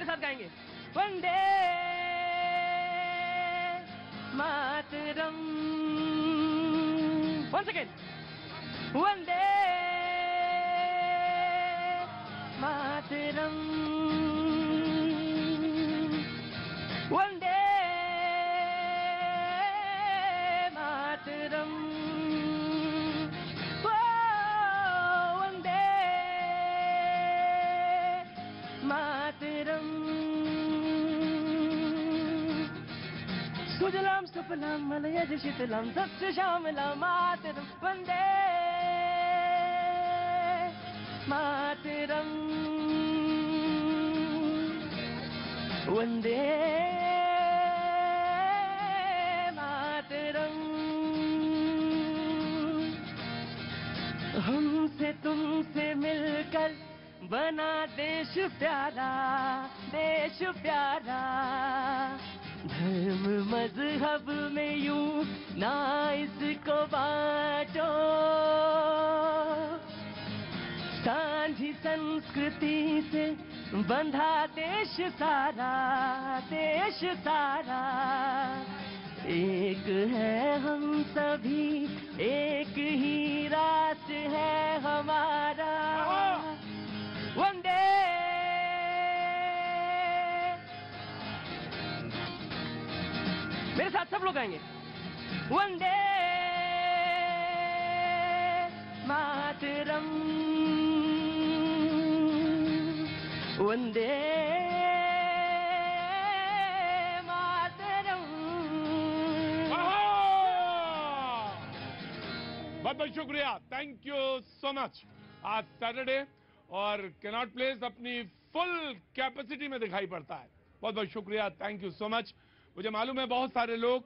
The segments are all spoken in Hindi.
मेरे साथ गाएंगे। वंदे मातरम। One second. वंदे मातरम। वंदे मातरम। ओ वंदे मातरम। सुजलाम सुफलाम मलयज शीतलाम सस्य श्यामलाम मातरम। वंदे मातरम। वंदे मातरम। हमसे तुमसे मिलकर बना देश प्यारा, देश प्यारा। धर्म मजहब में यूं ना इसको बांटो, सांझी संस्कृति से बंधा देश सारा, देश सारा। एक है हम सभी, एक ही राष्ट्र है हमारा। वंदे मेरे साथ सब लोग गाएंगे। वंदे मातरम। वंदे मातरम। बहुत बहुत शुक्रिया, थैंक यू सो मच। आज सैटरडे और कैनॉट प्लेस अपनी फुल कैपेसिटी में दिखाई पड़ता है। बहुत बहुत शुक्रिया, थैंक यू सो मच। मुझे मालूम है बहुत सारे लोग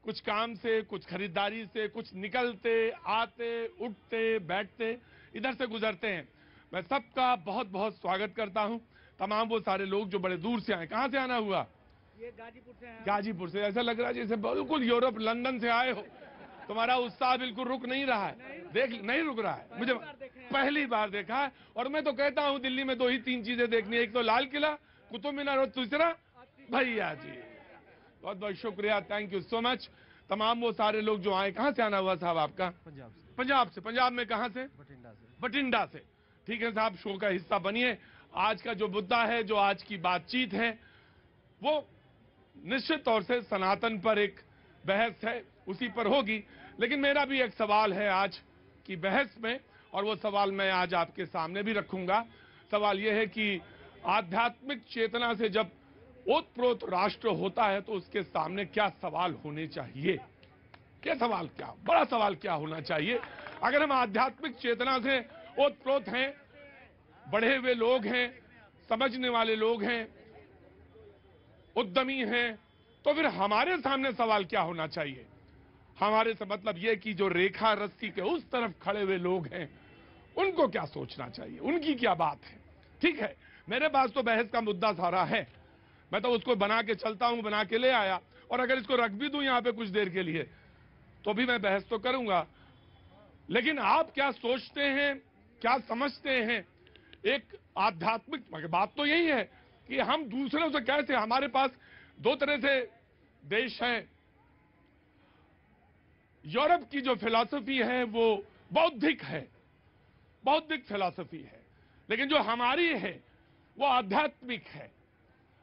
कुछ काम से, कुछ खरीदारी से, कुछ निकलते आते उठते बैठते इधर से गुजरते हैं। मैं सबका बहुत बहुत स्वागत करता हूं, तमाम वो सारे लोग जो बड़े दूर से आए। कहां से आना हुआ? ये गाजीपुर से है। गाजीपुर से। ऐसा लग रहा है जैसे बिल्कुल यूरोप लंदन से आए हो। तुम्हारा उत्साह बिल्कुल रुक नहीं रहा है, नहीं रुक रहा है। मुझे पहली बार देखा है। और मैं तो कहता हूं दिल्ली में 2 ही 3 चीजें देखनी है, एक तो लाल किला, कुतुब मीनार और दूसरा भैया जी। बहुत बहुत शुक्रिया, थैंक यू सो मच। तमाम वो सारे लोग जो आए। कहां से आना हुआ साहब आपका? पंजाब से। पंजाब से। पंजाब में कहां से? बठिंडा से। बठिंडा से। ठीक है साहब, शो का हिस्सा बनिए। आज का जो मुद्दा है, जो आज की बातचीत है, वो निश्चित तौर से सनातन पर एक बहस है, उसी पर होगी। लेकिन मेरा भी एक सवाल है आज की बहस में, और वो सवाल मैं आज आपके सामने भी रखूंगा। सवाल यह है कि आध्यात्मिक चेतना से जब ओतप्रोत राष्ट्र होता है तो उसके सामने क्या सवाल होने चाहिए? क्या सवाल, क्या बड़ा सवाल क्या होना चाहिए? अगर हम आध्यात्मिक चेतना से ओतप्रोत हैं, बढ़े हुए लोग हैं, समझने वाले लोग हैं, उद्यमी हैं, तो फिर हमारे सामने सवाल क्या होना चाहिए? हमारे से मतलब यह कि जो रेखा रस्सी के उस तरफ खड़े हुए लोग हैं, उनको क्या सोचना चाहिए, उनकी क्या बात है? ठीक है, मेरे पास तो बहस का मुद्दा सारा है, मैं तो उसको बना के चलता हूं, बना के ले आया। और अगर इसको रख भी दूं यहां पे कुछ देर के लिए, तो भी मैं बहस तो करूंगा। लेकिन आप क्या सोचते हैं, क्या समझते हैं? एक आध्यात्मिक बात तो यही है कि हम दूसरों से कैसे, हमारे पास 2 तरह से देश हैं। यूरोप की जो फिलॉसफी है वो बौद्धिक है, बौद्धिक फिलॉसफी है, लेकिन जो हमारी है वो आध्यात्मिक है।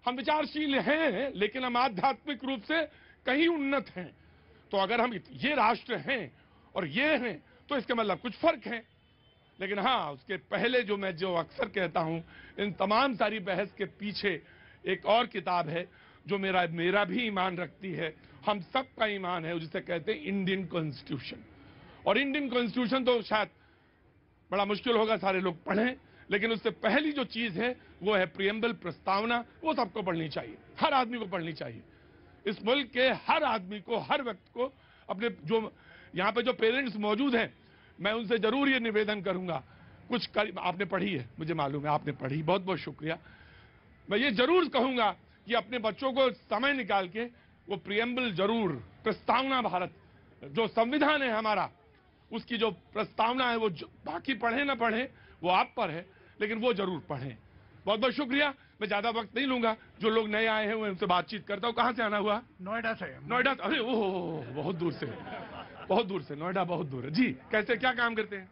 हम विचारशील हैं, लेकिन हम आध्यात्मिक रूप से कहीं उन्नत हैं। तो अगर हम ये राष्ट्र हैं और ये हैं, तो इसके मतलब कुछ फर्क है। लेकिन हाँ, उसके पहले जो अक्सर कहता हूं, इन तमाम सारी बहस के पीछे एक और किताब है जो मेरा भी ईमान रखती है, हम सबका ईमान है, जिसे कहते हैं इंडियन कॉन्स्टिट्यूशन। और इंडियन कॉन्स्टिट्यूशन तो शायद बड़ा मुश्किल होगा सारे लोग पढ़ें, लेकिन उससे पहली जो चीज है वो है प्रियम्बल, प्रस्तावना। वो सबको पढ़नी चाहिए, हर आदमी को पढ़नी चाहिए। इस मुल्क के हर आदमी को, हर व्यक्ति को, अपने जो यहाँ पे जो पेरेंट्स मौजूद हैं, मैं उनसे जरूर ये निवेदन करूंगा। आपने पढ़ी है, मुझे मालूम है आपने पढ़ी, बहुत बहुत शुक्रिया। मैं ये जरूर कहूंगा कि अपने बच्चों को समय निकाल के वो प्रियम्बल जरूर, प्रस्तावना, भारत जो संविधान है हमारा, उसकी जो प्रस्तावना है, वो बाकी पढ़े ना पढ़े वो आप पर है, लेकिन वो जरूर पढ़ें। बहुत बहुत शुक्रिया। मैं ज्यादा वक्त नहीं लूंगा, जो लोग नए आए हैं उनसे बातचीत करता हूँ। कहाँ से आना हुआ? नोएडा से। नोएडा। अरे ओह, बहुत दूर से, बहुत दूर से, नोएडा बहुत दूर है। जी, कैसे, क्या काम करते हैं?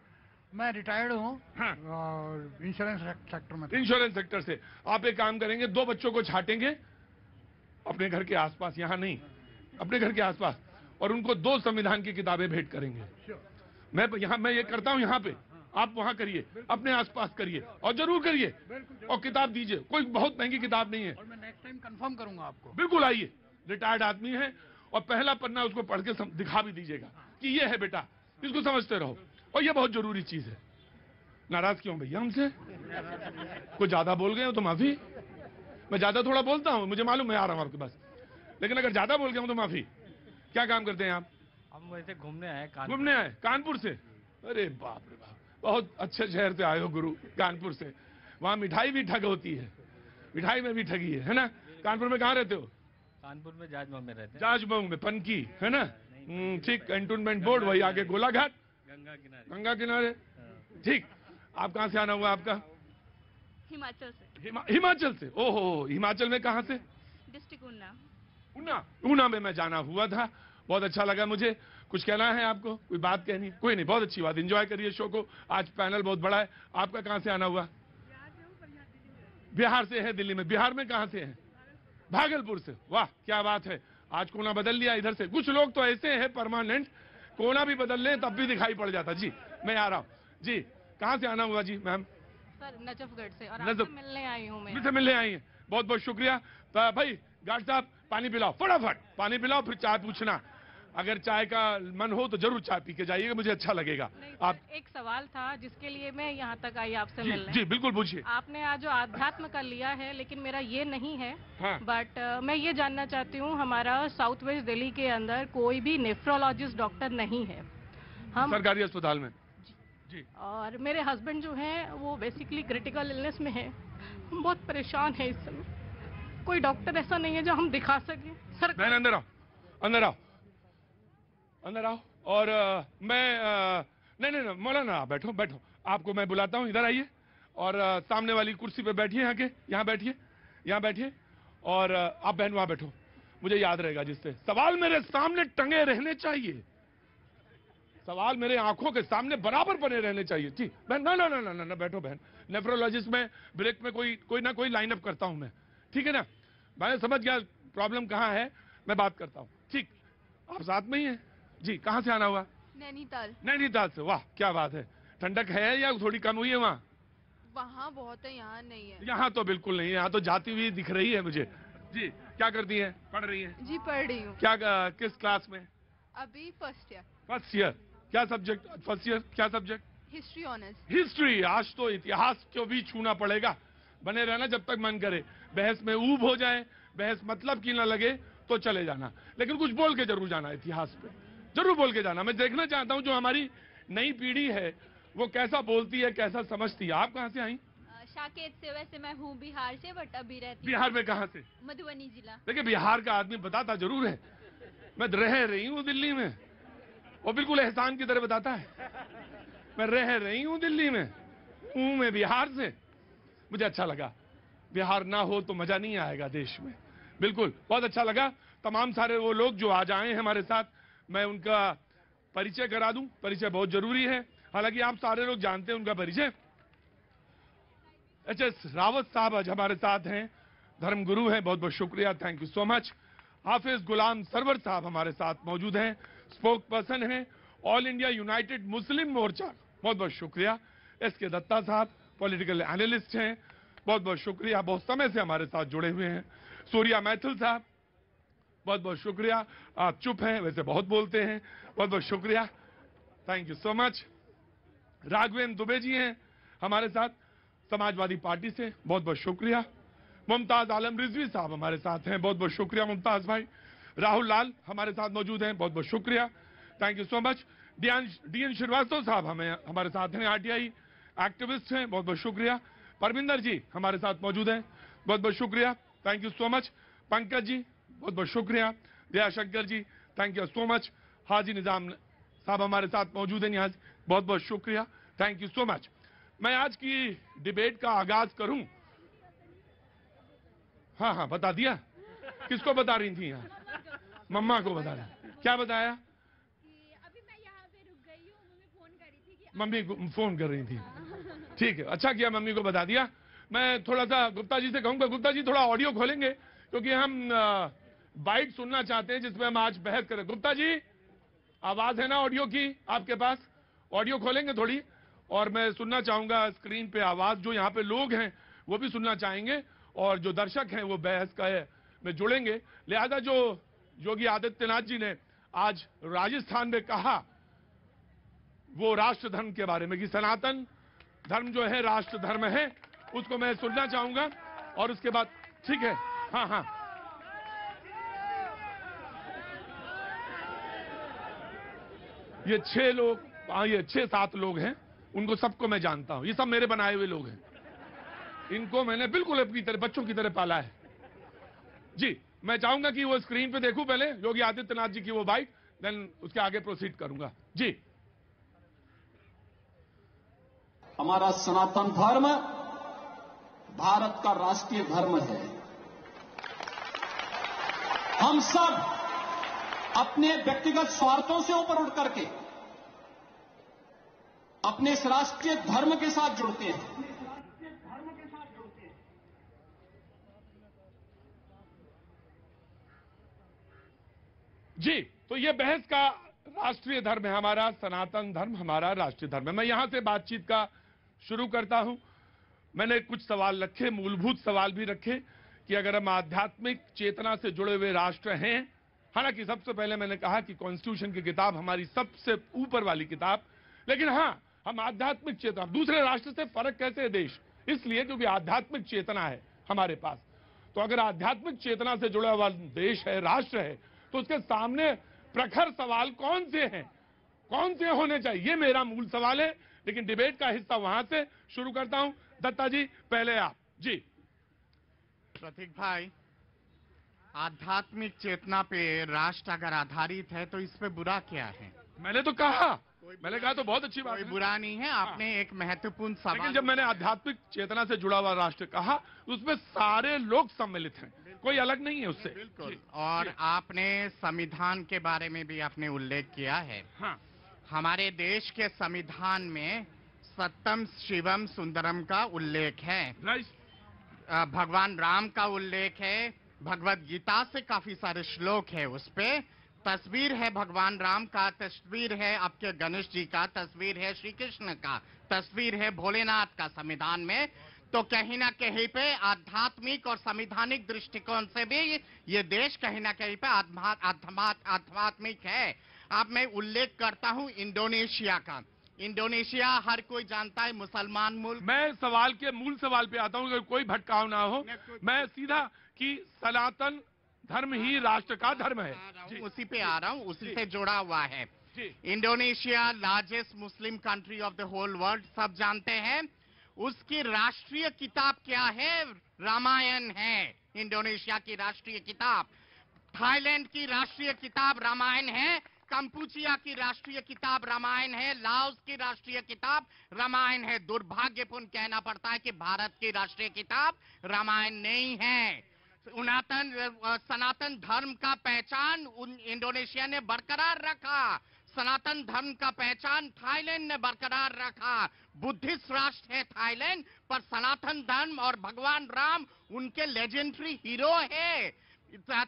मैं रिटायर्ड हूँ। हाँ। और इंश्योरेंस सेक्टर में। इंश्योरेंस सेक्टर से। आप एक काम करेंगे, 2 बच्चों को छाटेंगे अपने घर के आसपास, यहाँ नहीं, अपने घर के आसपास, और उनको 2 संविधान की किताबें भेंट करेंगे। मैं ये करता हूँ यहाँ पे, आप वहाँ करिए, अपने आसपास करिए, और जरूर करिए, और किताब दीजिए। कोई बहुत महंगी किताब नहीं है। और मैं नेक्स्ट टाइम कंफर्म करूंगा आपको। बिल्कुल आइए, रिटायर्ड आदमी है, और पहला पन्ना उसको पढ़ के दिखा भी दीजिएगा कि ये है बेटा, इसको समझते रहो, और ये बहुत जरूरी चीज है। नाराज क्यों भैया हमसे? कुछ ज्यादा बोल गए हो तो माफी। मैं ज्यादा थोड़ा बोलता हूँ, मुझे मालूम है, आ रहा हूँ आपके पास, लेकिन अगर ज्यादा बोल गया हूँ तो माफी। क्या काम करते हैं आप? हम वैसे घूमने आए, घूमने आए कानपुर से? अरे बाप रे बाप, बहुत अच्छे शहर से आए हो गुरु, कानपुर से। वहाँ मिठाई भी ठग होती है, मिठाई में भी ठगी है ना? कानपुर में कहाँ रहते हो? कानपुर में जाजमऊ में रहते हैं। जाजमऊ में, पनकी है ना? ठीक, कैंटोनमेंट बोर्ड, वही आगे गोलाघाट, गंगा किनारे। गंगा किनारे। ठीक, आप कहाँ से आना हुआ आपका? हिमाचल से। हिमाचल से? ओहो, हिमाचल में कहाँ से? डिस्ट्रिक्ट उन्ना। ऊना में मैं जाना हुआ था, बहुत अच्छा लगा मुझे। कुछ कहना है आपको? कोई बात कहनी? कोई नहीं, बहुत अच्छी बात, एंजॉय करिए शो को। आज पैनल बहुत बड़ा है। आपका कहाँ से आना हुआ? बिहार से है, दिल्ली में। बिहार में कहाँ से है? भागलपुर से। वाह, क्या बात है, आज कोना बदल लिया इधर से। कुछ लोग तो ऐसे हैं परमानेंट, कोना भी बदल लें तब भी दिखाई पड़ जाता। जी, मैं आ रहा हूँ। जी, कहाँ से आना हुआ जी मैम? सर नजफगढ़ से, और नजफ- आपसे मिलने आई हूँ मैं। मुझसे मिलने आई हैं, बहुत बहुत शुक्रिया। तो भाई गार्ड साहब, पानी पिलाओ, फटाफट पानी पिलाओ, फिर चाय पूछना। अगर चाय का मन हो तो जरूर चाय पी के जाइएगा, मुझे अच्छा लगेगा। नहीं आप सर, एक सवाल था जिसके लिए मैं यहाँ तक आई आपसे जी, मिलने। जी बिल्कुल पूछिए। आपने आज जो आध्यात्म का लिया है, लेकिन मेरा ये नहीं है। हाँ। बट मैं ये जानना चाहती हूँ, हमारा साउथ वेस्ट दिल्ली के अंदर कोई भी नेफ्रोलॉजिस्ट डॉक्टर नहीं है। हम सरकारी अस्पताल में? जी। और मेरे हस्बैंड जो हैं वो बेसिकली क्रिटिकल इलनेस में है, हम बहुत परेशान है इस समय। कोई डॉक्टर ऐसा नहीं है जो हम दिखा सके सर। बहन अंदर आओ, अंदर आओ, अंदर आओ। और नहीं नहीं नहीं, मौलाना आप बैठो, बैठो, आपको मैं बुलाता हूँ, इधर आइए, और सामने वाली कुर्सी पे बैठिए, यहाँ के, यहाँ बैठिए, यहाँ बैठिए, और आप बहन वहां बैठो, मुझे याद रहेगा जिससे। सवाल मेरे सामने टंगे रहने चाहिए, सवाल मेरे आंखों के सामने बराबर बने रहने चाहिए। जी बहन, ना ना ना ना ना, बैठो बहन। नेफ्रोलॉजिस्ट में ब्रेक में कोई ना कोई लाइन अप करता हूं मैं, ठीक है ना? मैं समझ गया प्रॉब्लम कहाँ है, मैं बात करता हूँ। ठीक, आप साथ में ही हैं? जी, कहाँ से आना हुआ? नैनीताल। नैनीताल से। वाह, क्या बात है। ठंडक है या थोड़ी कम हुई है वहाँ? वहाँ बहुत है, यहाँ नहीं है। यहाँ तो बिल्कुल नहीं है, यहाँ तो जाती हुई दिख रही है मुझे। जी, क्या करती है? पढ़ रही है? जी पढ़ रही हूँ। क्या किस क्लास में? अभी फर्स्ट ईयर। First year. क्या सब्जेक्ट? फर्स्ट ईयर क्या सब्जेक्ट? History honours. हिस्ट्री। आज तो इतिहास को भी छूना पड़ेगा, बने रहना जब तक मन करे। बहस में ऊब हो जाए, बहस मतलब की ना लगे तो चले जाना, लेकिन कुछ बोल के जरूर जाना, इतिहास पे जरूर बोल के जाना। मैं देखना चाहता हूँ जो हमारी नई पीढ़ी है वो कैसा बोलती है, कैसा समझती है। आप कहाँ से आई? साकेत से। वैसे मैं हूँ बिहार से, बट अभी रहती बिहार में कहाँ से? मधुबनी जिला। देखिए, बिहार का आदमी बताता जरूर है, मैं रह रही हूँ दिल्ली में, वो बिल्कुल एहसान की तरह बताता है, मैं रह रही हूँ दिल्ली में, हूँ मैं बिहार से। मुझे अच्छा लगा, बिहार ना हो तो मजा नहीं आएगा देश में। बिल्कुल, बहुत अच्छा लगा। तमाम सारे वो लोग जो आज आए हैं हमारे साथ, मैं उनका परिचय करा दूं, परिचय बहुत जरूरी है, हालांकि आप सारे लोग जानते हैं उनका परिचय। एच.एस. रावत साहब आज हमारे साथ हैं, धर्म गुरु हैं, बहुत बहुत शुक्रिया, thank you so much. Hafiz Ghulam Sarwar sahab हमारे साथ मौजूद हैं, स्पोक पर्सन हैं all India United Muslim Morcha, बहुत बहुत शुक्रिया। एस.के. दत्ता साहब पॉलिटिकल एनालिस्ट हैं, बहुत बहुत शुक्रिया, बहुत समय से हमारे साथ जुड़े हुए हैं। सूर्या मैथिल साहब, बहुत बहुत शुक्रिया, आप चुप हैं वैसे बहुत बोलते हैं, बहुत बहुत शुक्रिया, thank you so much. Raghavendra Dubey ji हैं हमारे साथ समाजवादी पार्टी से, बहुत बहुत शुक्रिया। मुमताज आलम रिजवी साहब हमारे साथ हैं, बहुत बहुत शुक्रिया मुमताज भाई। राहुल लाल हमारे साथ मौजूद हैं, बहुत बहुत शुक्रिया, thank you so much. D N. Srivastava sahab हमारे साथ हैं, आरटीआई एक्टिविस्ट हैं, बहुत बहुत शुक्रिया। परमिंदर जी हमारे साथ मौजूद हैं, बहुत बहुत शुक्रिया, thank you so much. Pankaj ji बहुत बहुत शुक्रिया। Dayashankar ji thank you so much. Haji Nizam Sahab हमारे साथ मौजूद हैं, यहाँ बहुत बहुत शुक्रिया, थैंक यू सो मच। मैं आज की डिबेट का आगाज करूं हाँ हाँ बता दिया। किसको बता रही थी यहाँ? मम्मा को बता रही। क्या बताया? कि अभी मैं यहाँ पे रुक गई हूँ, मम्मी फोन कर रही थी कि मम्मी को फोन कर रही थी। ठीक है, अच्छा किया, मम्मी को बता दिया। मैं थोड़ा सा गुप्ता जी से कहूंगा, गुप्ता जी थोड़ा ऑडियो खोलेंगे क्योंकि हम बाइट सुनना चाहते हैं जिसमें हम आज बहस करें। गुप्ता जी, आवाज है ना ऑडियो की आपके पास? ऑडियो खोलेंगे थोड़ी, और मैं सुनना चाहूंगा स्क्रीन पे आवाज। जो यहाँ पे लोग हैं वो भी सुनना चाहेंगे और जो दर्शक हैं वो बहस का में जुड़ेंगे। लिहाजा जो योगी आदित्यनाथ जी ने आज राजस्थान में कहा वो राष्ट्र धर्म के बारे में कि सनातन धर्म जो है राष्ट्र धर्म है, उसको मैं सुनना चाहूंगा। और उसके बाद ठीक है, हाँ हाँ, ये 6 लोग, ये 6-7 लोग हैं, उनको सबको मैं जानता हूं। ये सब मेरे बनाए हुए लोग हैं। इनको मैंने बिल्कुल अपनी तरह, बच्चों की तरह पाला है। जी, मैं चाहूंगा कि वो स्क्रीन पे देखूं पहले योगी आदित्यनाथ जी की वो बाइट, देन उसके आगे प्रोसीड करूंगा। जी, हमारा सनातन धर्म भारत का राष्ट्रीय धर्म है। हम सब अपने व्यक्तिगत स्वार्थों से ऊपर उठ करके अपने इस राष्ट्रीय धर्म के साथ जुड़ते हैं। जी, तो ये बहस का राष्ट्रीय धर्म है हमारा, सनातन धर्म हमारा राष्ट्रीय धर्म है। मैं यहां से बातचीत का शुरू करता हूं। मैंने कुछ सवाल रखे, मूलभूत सवाल भी रखे कि अगर हम आध्यात्मिक चेतना से जुड़े हुए राष्ट्र हैं, हालांकि सबसे पहले मैंने कहा कि कॉन्स्टिट्यूशन की किताब हमारी सबसे ऊपर वाली किताब, लेकिन हां, हम आध्यात्मिक चेतना, दूसरे राष्ट्र से फर्क कैसे है देश? इसलिए क्योंकि आध्यात्मिक चेतना है हमारे पास। तो अगर आध्यात्मिक चेतना से जुड़ा हुआ देश है, राष्ट्र है, तो उसके सामने प्रखर सवाल कौन से हैं, कौन से होने चाहिए, ये मेरा मूल सवाल है। लेकिन डिबेट का हिस्सा वहां से शुरू करता हूं। दत्ता जी, पहले आप। जी प्रतीक भाई, आध्यात्मिक चेतना पे राष्ट्र अगर आधारित है तो इस पे बुरा क्या है? मैंने तो कहा, मैंने कहा तो बहुत अच्छी बात कोई है। बुरा नहीं है। आपने एक महत्वपूर्ण लेकिन सवाल, जब मैंने आध्यात्मिक चेतना से जुड़ा हुआ राष्ट्र कहा, उसमें सारे लोग सम्मिलित हैं, कोई अलग नहीं है उससे। बिल्कुल। जी, और जी। आपने संविधान के बारे में भी आपने उल्लेख किया है। हाँ, हमारे देश के संविधान में सत्यम शिवम सुंदरम का उल्लेख है, राइट, भगवान राम का उल्लेख है, भगवत गीता से काफी सारे श्लोक है, उस पे तस्वीर है भगवान राम का, तस्वीर है आपके गणेश जी का, तस्वीर है श्री कृष्ण का, तस्वीर है भोलेनाथ का संविधान में। तो कहीं ना कहीं पे आध्यात्मिक और संवैधानिक दृष्टिकोण से भी ये देश कहीं ना कहीं पे आध्यात्मिक है। अब मैं उल्लेख करता हूं इंडोनेशिया का। इंडोनेशिया हर कोई जानता है मुसलमान मुल्क। मैं सवाल के मूल सवाल पे आता हूं, अगर कोई भटकाव ना हो। मैं सीधा कि सनातन धर्म ही राष्ट्र का धर्म है। जी, उसी पे आ रहा हूँ, उसी से जुड़ा हुआ है। जी, Indonesia largest Muslim country of the whole world, सब जानते हैं। उसकी राष्ट्रीय किताब क्या है? रामायण है इंडोनेशिया की राष्ट्रीय किताब। थाईलैंड की राष्ट्रीय किताब रामायण है। कंपूचिया की राष्ट्रीय किताब रामायण है। लाओस की राष्ट्रीय किताब रामायण है। दुर्भाग्यपूर्ण कहना पड़ता है कि भारत की राष्ट्रीय किताब रामायण नहीं है। सनातन धर्म का पहचान इंडोनेशिया ने बरकरार रखा। सनातन धर्म का पहचान थाईलैंड ने बरकरार रखा। बुद्धिस्ट राष्ट्र है थाईलैंड, पर सनातन धर्म और भगवान राम उनके लेजेंडरी हीरो है।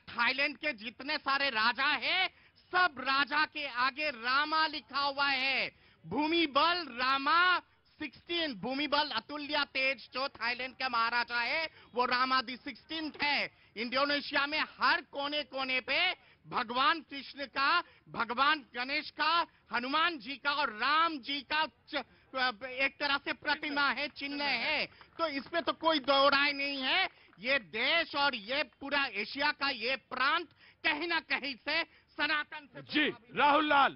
थाईलैंड के जितने सारे राजा हैं, सब राजा के आगे रामा लिखा हुआ है। भूमि बल रामा 16, भूमि बल अतुल्य तेज जो थाईलैंड का महाराजा है वो रामा दी 16 है। इंडोनेशिया में हर कोने कोने पे भगवान कृष्ण का, भगवान गणेश का, हनुमान जी का और राम जी का एक तरह से प्रतिमा है, चिन्ह है। तो इस पे तो कोई दो राय नहीं है। ये देश और ये पूरा एशिया का ये प्रांत कहीं ना कहीं से सनातन से। जी, राहुल लाल।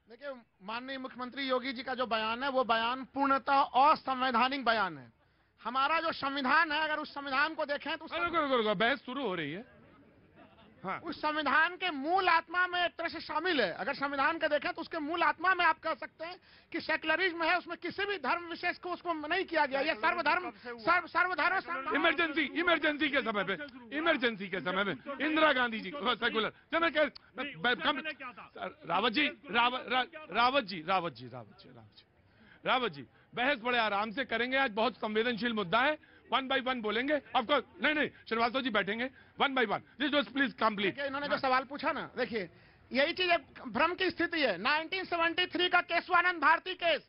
देखिए, माननीय मुख्यमंत्री योगी जी का जो बयान है वो बयान पूर्णतः असंवैधानिक बयान है। हमारा जो संविधान है, अगर उस संविधान को देखें तो रुको, बहस शुरू हो रही है। हाँ। उस संविधान के मूल आत्मा में एक तरह से शामिल है। अगर संविधान का देखें तो उसके मूल आत्मा में आप कह सकते हैं कि सेक्युलरिज्म है, उसमें किसी भी धर्म विशेष को उसको नहीं किया गया। ये सर्वधर्म सर्वधर्म इमरजेंसी के समय पे, इमरजेंसी के समय में इंदिरा गांधी जी सेकुलर, जब मैं रावत जी बहस बड़े आराम से करेंगे। आज बहुत संवेदनशील मुद्दा है, 1 by 1 बोलेंगे। ऑफकोर्स नहीं श्रीवास्तव जी बैठेंगे 1 by 1। This please complete. इन्होंने जो सवाल पूछा ना, देखिए यही चीज एक भ्रम की स्थिति है। 1973 का केशवानंद भारती केस,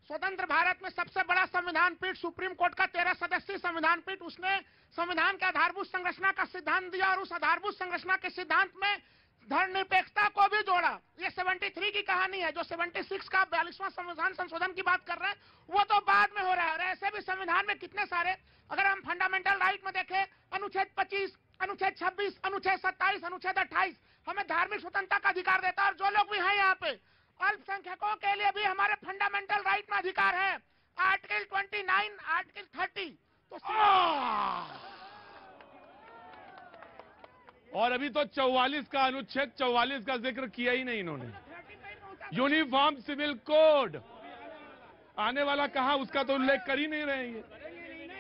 स्वतंत्र भारत में सबसे बड़ा संविधान पीठ, सुप्रीम कोर्ट का 13 सदस्यीय संविधान पीठ, उसने संविधान के आधारभूत संरचना का सिद्धांत दिया और उस आधारभूत संरचना के सिद्धांत में धर्मनिरपेक्षता को भी जोड़ा। ये 73 की कहानी है। जो 76 का 42वां संविधान संशोधन की बात कर रहे हैं वो तो बाद में हो रहा है। और ऐसे भी संविधान में कितने सारे, अगर हम फंडामेंटल राइट में देखें, अनुच्छेद 25, अनुच्छेद 26, अनुच्छेद 27, अनुच्छेद 28 हमें धार्मिक स्वतंत्रता का अधिकार देता है। और जो लोग भी हैं यहाँ पे, अल्पसंख्यकों के लिए भी हमारे फंडामेंटल राइट में अधिकार है। Article 29, article 30। तो और अभी तो 44 का अनुच्छेद 44 का जिक्र किया ही नहीं इन्होंने। यूनिफॉर्म सिविल कोड आने वाला कहा, उसका तो उल्लेख कर ही नहीं रहे हैं।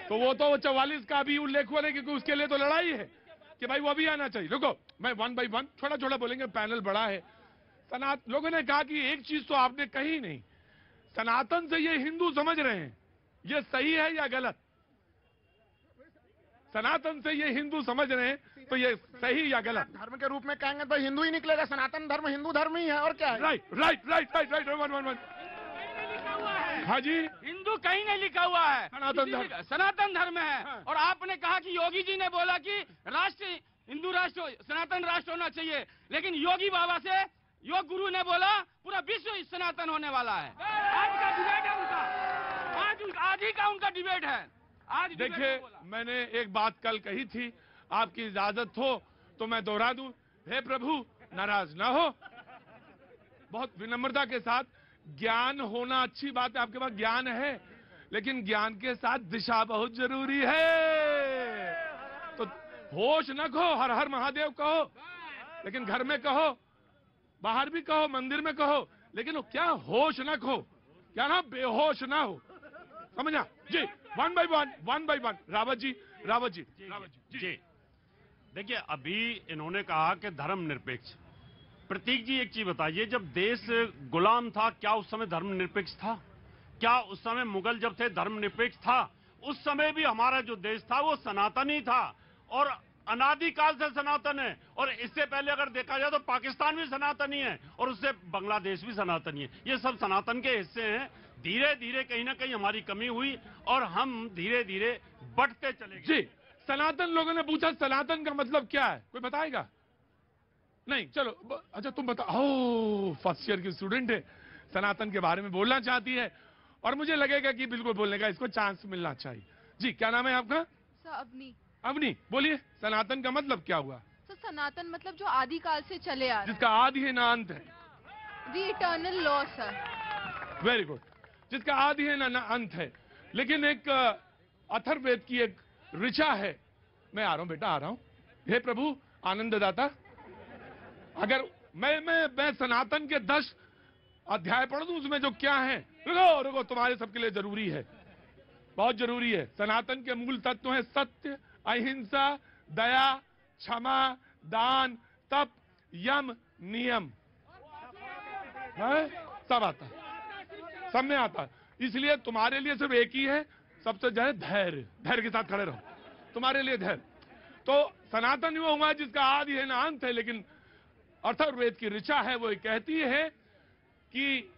तो वो तो 44 का भी उल्लेख हो रहा है, क्योंकि उसके लिए तो लड़ाई है कि भाई वो भी आना चाहिए। रुको, मैं 1 by 1 छोटा छोटा बोलेंगे, पैनल बड़ा है। लोगों ने कहा कि एक चीज तो आपने कही नहीं, सनातन से ये हिंदू समझ रहे हैं, ये सही है या गलत? सनातन से ये हिंदू समझ रहे हैं तो ये सही या गलत? धर्म के रूप में कहेंगे तो हिंदू ही निकलेगा। सनातन धर्म हिंदू धर्म ही है, और क्या है? राइट 1 हाँ जी, हिंदू कहीं नहीं लिखा हुआ है, सनातन धर्म है। हाँ। और आपने कहा कि योगी जी ने बोला कि राष्ट्र हिंदू राष्ट्र, सनातन राष्ट्र होना चाहिए, लेकिन योगी बाबा से योग गुरु ने बोला पूरा विश्व सनातन होने वाला है। आज का डिबेट है उनका, आज ही का उनका डिबेट है। आज देखिए, मैंने एक बात कल कही थी, आपकी इजाजत हो तो मैं दोहरा दूं। हे प्रभु, नाराज ना हो, बहुत विनम्रता के साथ। ज्ञान होना अच्छी बात है, आपके पास ज्ञान है, लेकिन ज्ञान के साथ दिशा बहुत जरूरी है। तो होश न खो, हर हर महादेव कहो, लेकिन घर में कहो, बाहर भी कहो, मंदिर में कहो, लेकिन क्या होश न खो, क्या ना बेहोश ना हो, समझा जी? 1 by 1 रावत जी। देखिए, अभी इन्होंने कहा कि धर्म निरपेक्ष। प्रतीक जी एक चीज बताइए, जब देश गुलाम था क्या उस समय धर्म निरपेक्ष था? क्या उस समय मुगल जब थे धर्म निरपेक्ष था? उस समय भी हमारा जो देश था वो सनातनी था और अनादिकाल से सनातन है। और इससे पहले अगर देखा जाए तो पाकिस्तान भी सनातनी है और उससे बांग्लादेश भी सनातनी है। ये सब सनातन के हिस्से हैं। धीरे धीरे कहीं ना कहीं हमारी कमी हुई और हम धीरे धीरे बढ़ते चले गए। जी, सनातन लोगों ने पूछा सनातन का मतलब क्या है, कोई बताएगा? नहीं, चलो अच्छा तुम बताओ। फर्स्ट ईयर की स्टूडेंट है, सनातन के बारे में बोलना चाहती है और मुझे लगेगा कि बिल्कुल बोलने का इसको चांस मिलना चाहिए। जी, क्या नाम है आपका? सर अवनी। अवनी, बोलिए, सनातन का मतलब क्या हुआ? सर सनातन मतलब जो आदिकाल से चले आ रहा है, जिसका आदि है ना अंत है। The eternal law sir. Very good, जिसका आदि है ना अंत है। लेकिन एक अथर्ववेद की एक ऋचा है। मैं आ रहा हूं बेटा, आ रहा हूं। हे प्रभु आनंददाता, अगर मैं सनातन के 10 अध्याय पढ़ दूं, उसमें जो क्या है, रुको तुम्हारे सबके लिए जरूरी है, बहुत जरूरी है। सनातन के मूल तत्व हैं सत्य, अहिंसा, दया, क्षमा, दान, तप, यम, नियम। है? सब आता है, सब में आता है। इसलिए तुम्हारे लिए सिर्फ एक ही है, सबसे जो है धैर्य के साथ खड़े रहो, तुम्हारे लिए धैर्य। तो सनातन वो हुआ जिसका आदि है ना अंत है। लेकिन अथर्ववेद की ऋचा है, वो कहती है कि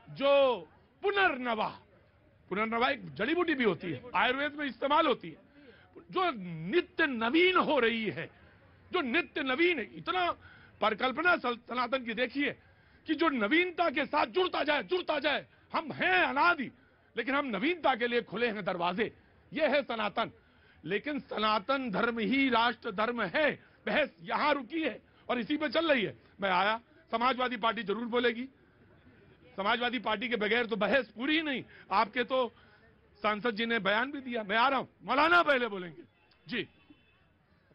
जो पुनर्नवा एक जड़ी बूटी भी होती है, आयुर्वेद में इस्तेमाल होती है, जो नित्य नवीन हो रही है, जो नित्य नवीन है। इतना परिकल्पना सनातन की देखिए कि जो नवीनता के साथ जुड़ता जाए। हम हैं अनादि, लेकिन हम नवीनता के लिए खुले हैं दरवाजे। ये है सनातन। लेकिन सनातन धर्म ही राष्ट्र धर्म है। बहस यहां रुकी है और इसी पे चल रही है। मैं आया, समाजवादी पार्टी जरूर बोलेगी, समाजवादी पार्टी के बगैर तो बहस पूरी ही नहीं। आपके तो सांसद जी ने बयान भी दिया। मैं आ रहा हूं, मौलाना पहले बोलेंगे। जी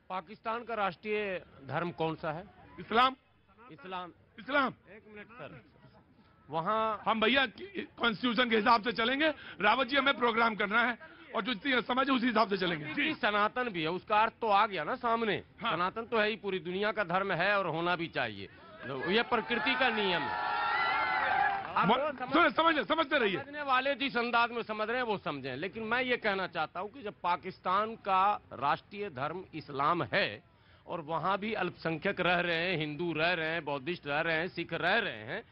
पाकिस्तान का राष्ट्रीय धर्म कौन सा है? इस्लाम। इस्लाम। इस्लाम। एक मिनट सर, वहाँ हम भैया कॉन्स्टिट्यूशन के हिसाब से चलेंगे। रावत जी, हमें प्रोग्राम करना है और जो समझ उसी हिसाब से चलेंगे जी। सनातन भी है, उसका अर्थ तो आ गया ना सामने। हाँ। सनातन तो है ही, पूरी दुनिया का धर्म है और होना भी चाहिए, ये प्रकृति का नियम है। समझते रहिए। समझने वाले जिस अंदाज में समझ रहे हैं वो समझें, लेकिन मैं ये कहना चाहता हूँ कि जब पाकिस्तान का राष्ट्रीय धर्म इस्लाम है और वहाँ भी अल्पसंख्यक रह रहे हैं, हिंदू रह रहे हैं, बौद्धिस्ट रह रहे हैं, सिख रह रहे हैं,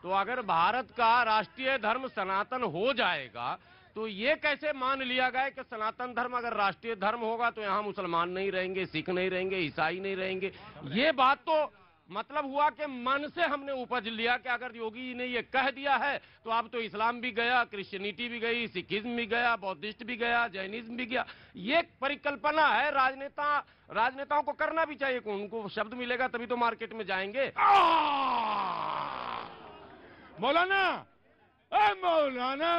तो अगर भारत का राष्ट्रीय धर्म सनातन हो जाएगा तो ये कैसे मान लिया गया कि सनातन धर्म अगर राष्ट्रीय धर्म होगा तो यहाँ मुसलमान नहीं रहेंगे, सिख नहीं रहेंगे, ईसाई नहीं रहेंगे? ये बात तो मतलब हुआ कि मन से हमने उपज लिया कि अगर योगी जी ने ये कह दिया है तो अब तो इस्लाम भी गया, क्रिश्चियनिटी भी गई, सिखिज्म भी गया, बौद्धिस्ट भी गया, जैनिज्म भी गया। ये परिकल्पना है, राजनेताओं को करना भी चाहिए। उनको शब्द मिलेगा तभी तो मार्केट में जाएंगे। मौलाना, मौलाना,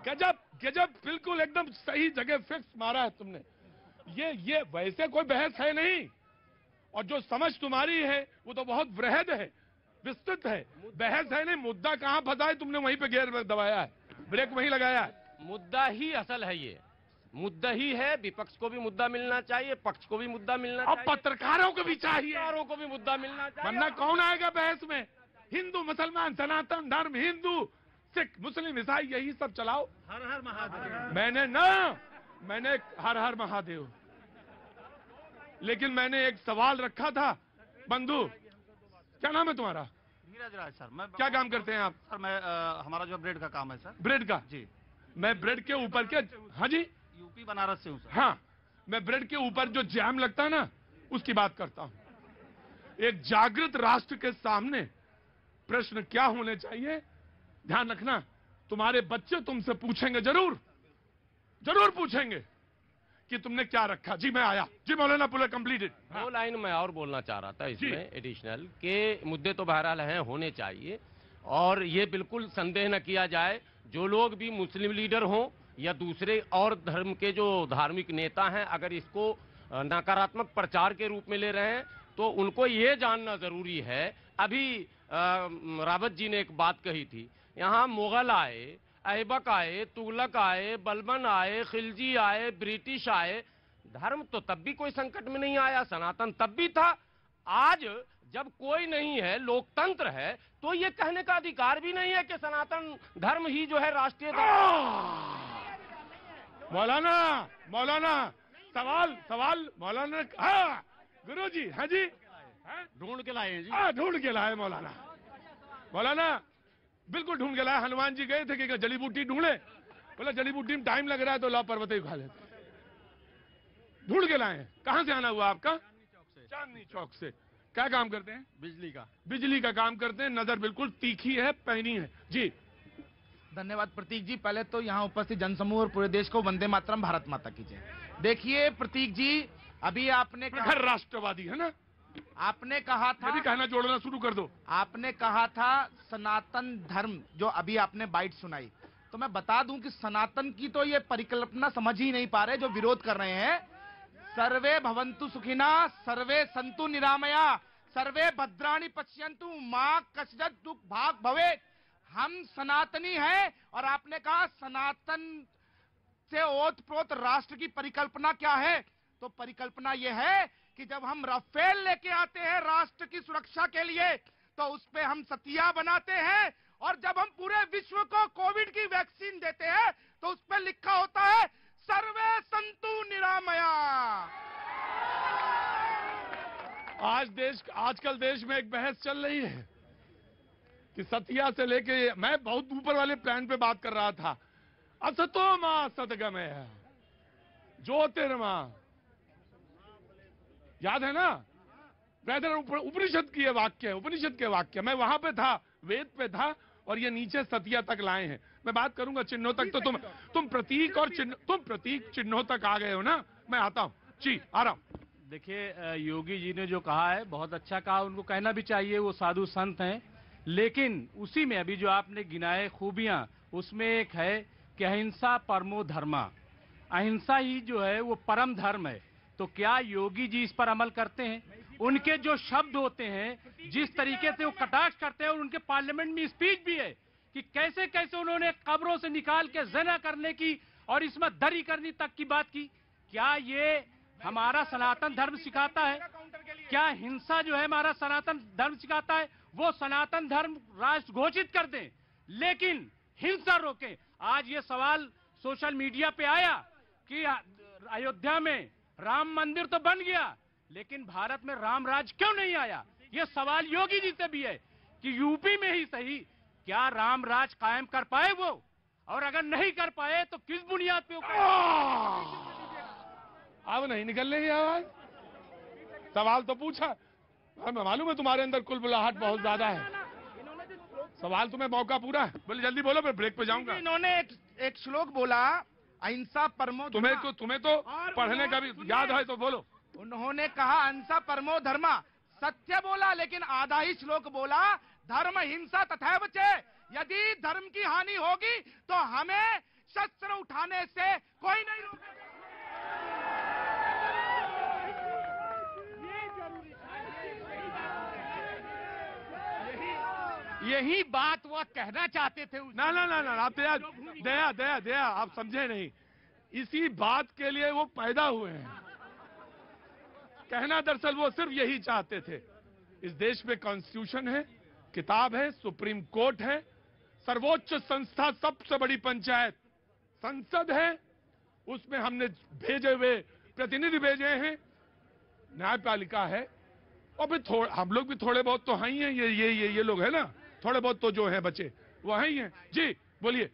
गजब गजब, बिल्कुल एकदम सही जगह फिक्स मारा है तुमने। ये वैसे कोई बहस है नहीं, और जो समझ तुम्हारी है वो तो बहुत वृहद है, विस्तृत है। बहस है नहीं, मुद्दा कहाँ फंसा है तुमने वहीं पे गेयर दबाया है, ब्रेक वहीं लगाया है। मुद्दा ही असल है, ये मुद्दा ही है। विपक्ष को भी मुद्दा मिलना चाहिए, पक्ष को भी मुद्दा मिलना चाहिए, और पत्रकारों को भी चाहिए, पत्रकारों को भी मुद्दा मिलना चाहिए। वरना कौन आएगा बहस में? हिंदू मुसलमान, सनातन धर्म, हिंदू सिख मुस्लिम ईसाई, यही सब चलाओ। हर हर महादेव। मैंने हर हर महादेव, लेकिन मैंने एक सवाल रखा था। बंधु, क्या नाम है तुम्हारा? धीरज राज सर। मैं क्या काम करते हैं आप? सर मैं हमारा जो ब्रेड का काम है सर। ब्रेड का? जी। मैं ब्रेड के ऊपर के, हाँ जी, यूपी बनारस से हूँ सर। हाँ, मैं ब्रेड के ऊपर जो जैम लगता है ना, उसकी बात करता हूँ। एक जागृत राष्ट्र के सामने प्रश्न क्या होने चाहिए, ध्यान रखना, तुम्हारे बच्चे तुमसे पूछेंगे, जरूर पूछेंगे कि तुमने क्या रखा। जी मैं आया जी, मौलाना पूरा कंप्लीटेड। दो लाइन मैं और बोलना चाह रहा था इसमें एडिशनल के मुद्दे तो बहरहाल हैं, होने चाहिए, और ये बिल्कुल संदेह न किया जाए, जो लोग भी मुस्लिम लीडर हों या दूसरे और धर्म के जो धार्मिक नेता हैं, अगर इसको नकारात्मक प्रचार के रूप में ले रहे हैं तो उनको ये जानना जरूरी है। अभी रावत जी ने एक बात कही थी, यहाँ मुगल आए, ऐबक आए, तुगलक आए, बलबन आए, खिलजी आए, ब्रिटिश आए, धर्म तो तब भी कोई संकट में नहीं आया, सनातन तब भी था। आज जब कोई नहीं है, लोकतंत्र है, तो ये कहने का अधिकार भी नहीं है कि सनातन धर्म ही जो है राष्ट्रीय धर्म। मौलाना सवाल मौलाना। हाँ गुरुजी, हाँ जी, ढूंढ के लाए हैं जी। ढूंढ के लाए मौलाना, बिल्कुल ढूंढ के लाए। हनुमान जी गए थे कि जड़ी बूटी ढूंढे, बोला जड़ी बूटी में टाइम लग रहा है तो ला पर्वत ही खा लेते। ढूंढ के लाए हैं। कहां से आना हुआ आपका? चांदनी चौक से। क्या काम करते हैं? बिजली का काम करते हैं। नजर बिल्कुल तीखी है, पैनी है जी। धन्यवाद प्रतीक जी। पहले तो यहाँ उपस्थित जनसमूह और पूरे देश को वंदे मातरम, भारत माता की जय। देखिए प्रतीक जी, अभी आपने कहा राष्ट्रवादी है ना, आपने कहा था, अभी कहना जोड़ना शुरू कर दो। आपने कहा था सनातन धर्म, जो अभी आपने बाइट सुनाई, तो मैं बता दूं कि सनातन की तो ये परिकल्पना समझ ही नहीं पा रहे जो विरोध कर रहे हैं। सर्वे भवन्तु सुखिना, सर्वे संतु निरामया, सर्वे भद्राणि पश्यन्तु, मां कश्चित् दुख भाग भवे। हम सनातनी हैं, और आपने कहा सनातन से ओतप्रोत राष्ट्र की परिकल्पना क्या है? तो परिकल्पना यह है कि जब हम राफेल लेके आते हैं राष्ट्र की सुरक्षा के लिए, तो उस पे हम सतिया बनाते हैं, और जब हम पूरे विश्व को कोविड की वैक्सीन देते हैं तो उस पे लिखा होता है सर्वे संतु निरामया। आजकल देश में एक बहस चल रही है कि सतिया से लेके, मैं बहुत ऊपर वाले प्लान पे बात कर रहा था। असतो मां सदगमय, ज्योतिर्मा, याद है ना? उपनिषद की वाक्य, उपनिषद के वाक्य। मैं वहां पे था, वेद पे था, और ये नीचे सतिया तक लाए हैं। मैं बात करूंगा चिन्हों तक, तो तुम प्रतीक और चिन्हों तक आ गए हो ना। मैं आता हूं जी, आ रहा हूं। देखिए योगी जी ने जो कहा है बहुत अच्छा कहा, उनको कहना भी चाहिए, वो साधु संत हैं। लेकिन उसी में अभी जो आपने गिनाए खूबियां, उसमें एक है कि अहिंसा परमो धर्मा, अहिंसा ही जो है वो परम धर्म है। तो क्या योगी जी इस पर अमल करते हैं? उनके जो शब्द होते हैं, जिस तरीके से वो कटाक्ष करते हैं, और उनके पार्लियामेंट में स्पीच भी है कि कैसे कैसे उन्होंने कब्रों से निकाल के ज़िना करने की और इसमें दरी करने तक की बात की। क्या ये हमारा सनातन धर्म सिखाता है? क्या हिंसा जो है हमारा सनातन धर्म सिखाता है? वो सनातन धर्म राष्ट्र घोषित कर दें, लेकिन हिंसा रोकें। आज ये सवाल सोशल मीडिया पे आया कि अयोध्या में राम मंदिर तो बन गया, लेकिन भारत में राम राज क्यों नहीं आया? ये सवाल योगी जी से भी है कि यूपी में ही सही, क्या राम राज कायम कर पाए वो? और अगर नहीं कर पाए तो किस बुनियाद पे? अब नहीं निकल रही आवाज। सवाल तो पूछा, हमें मालूम है तुम्हारे अंदर कुलबुलाहट बहुत ज्यादा है। सवाल तुम्हें मौका पूरा है, बोले जल्दी बोलो, मैं ब्रेक पे जाऊंगा। इन्होंने एक श्लोक बोला, अहिंसा परमो धर्मा। तुम्हें तो पढ़ने का भी याद है तो बोलो। उन्होंने कहा अहिंसा परमो धर्मा, सत्य बोला, लेकिन आधा ही श्लोक बोला, धर्म हिंसा तथैव च। यदि धर्म की हानि होगी तो हमें शस्त्र उठाने से कोई नहीं रोकेगा। यही बात वो कहना चाहते थे। ना ना ना ना, आप दया दया दया, आप समझे नहीं। इसी बात के लिए वो पैदा हुए हैं। कहना दरअसल वो सिर्फ यही चाहते थे। इस देश में कॉन्स्टिट्यूशन है, किताब है, सुप्रीम कोर्ट है, सर्वोच्च संस्था, सबसे बड़ी पंचायत संसद है, उसमें हमने भेजे हुए प्रतिनिधि भेजे हैं, न्यायपालिका है, और फिर हम लोग भी थोड़े बहुत तो हैं ही हैं। ये लोग है ना, थोड़े बहुत तो जो है बचे वो हैं ही हैं। जी बोलिए।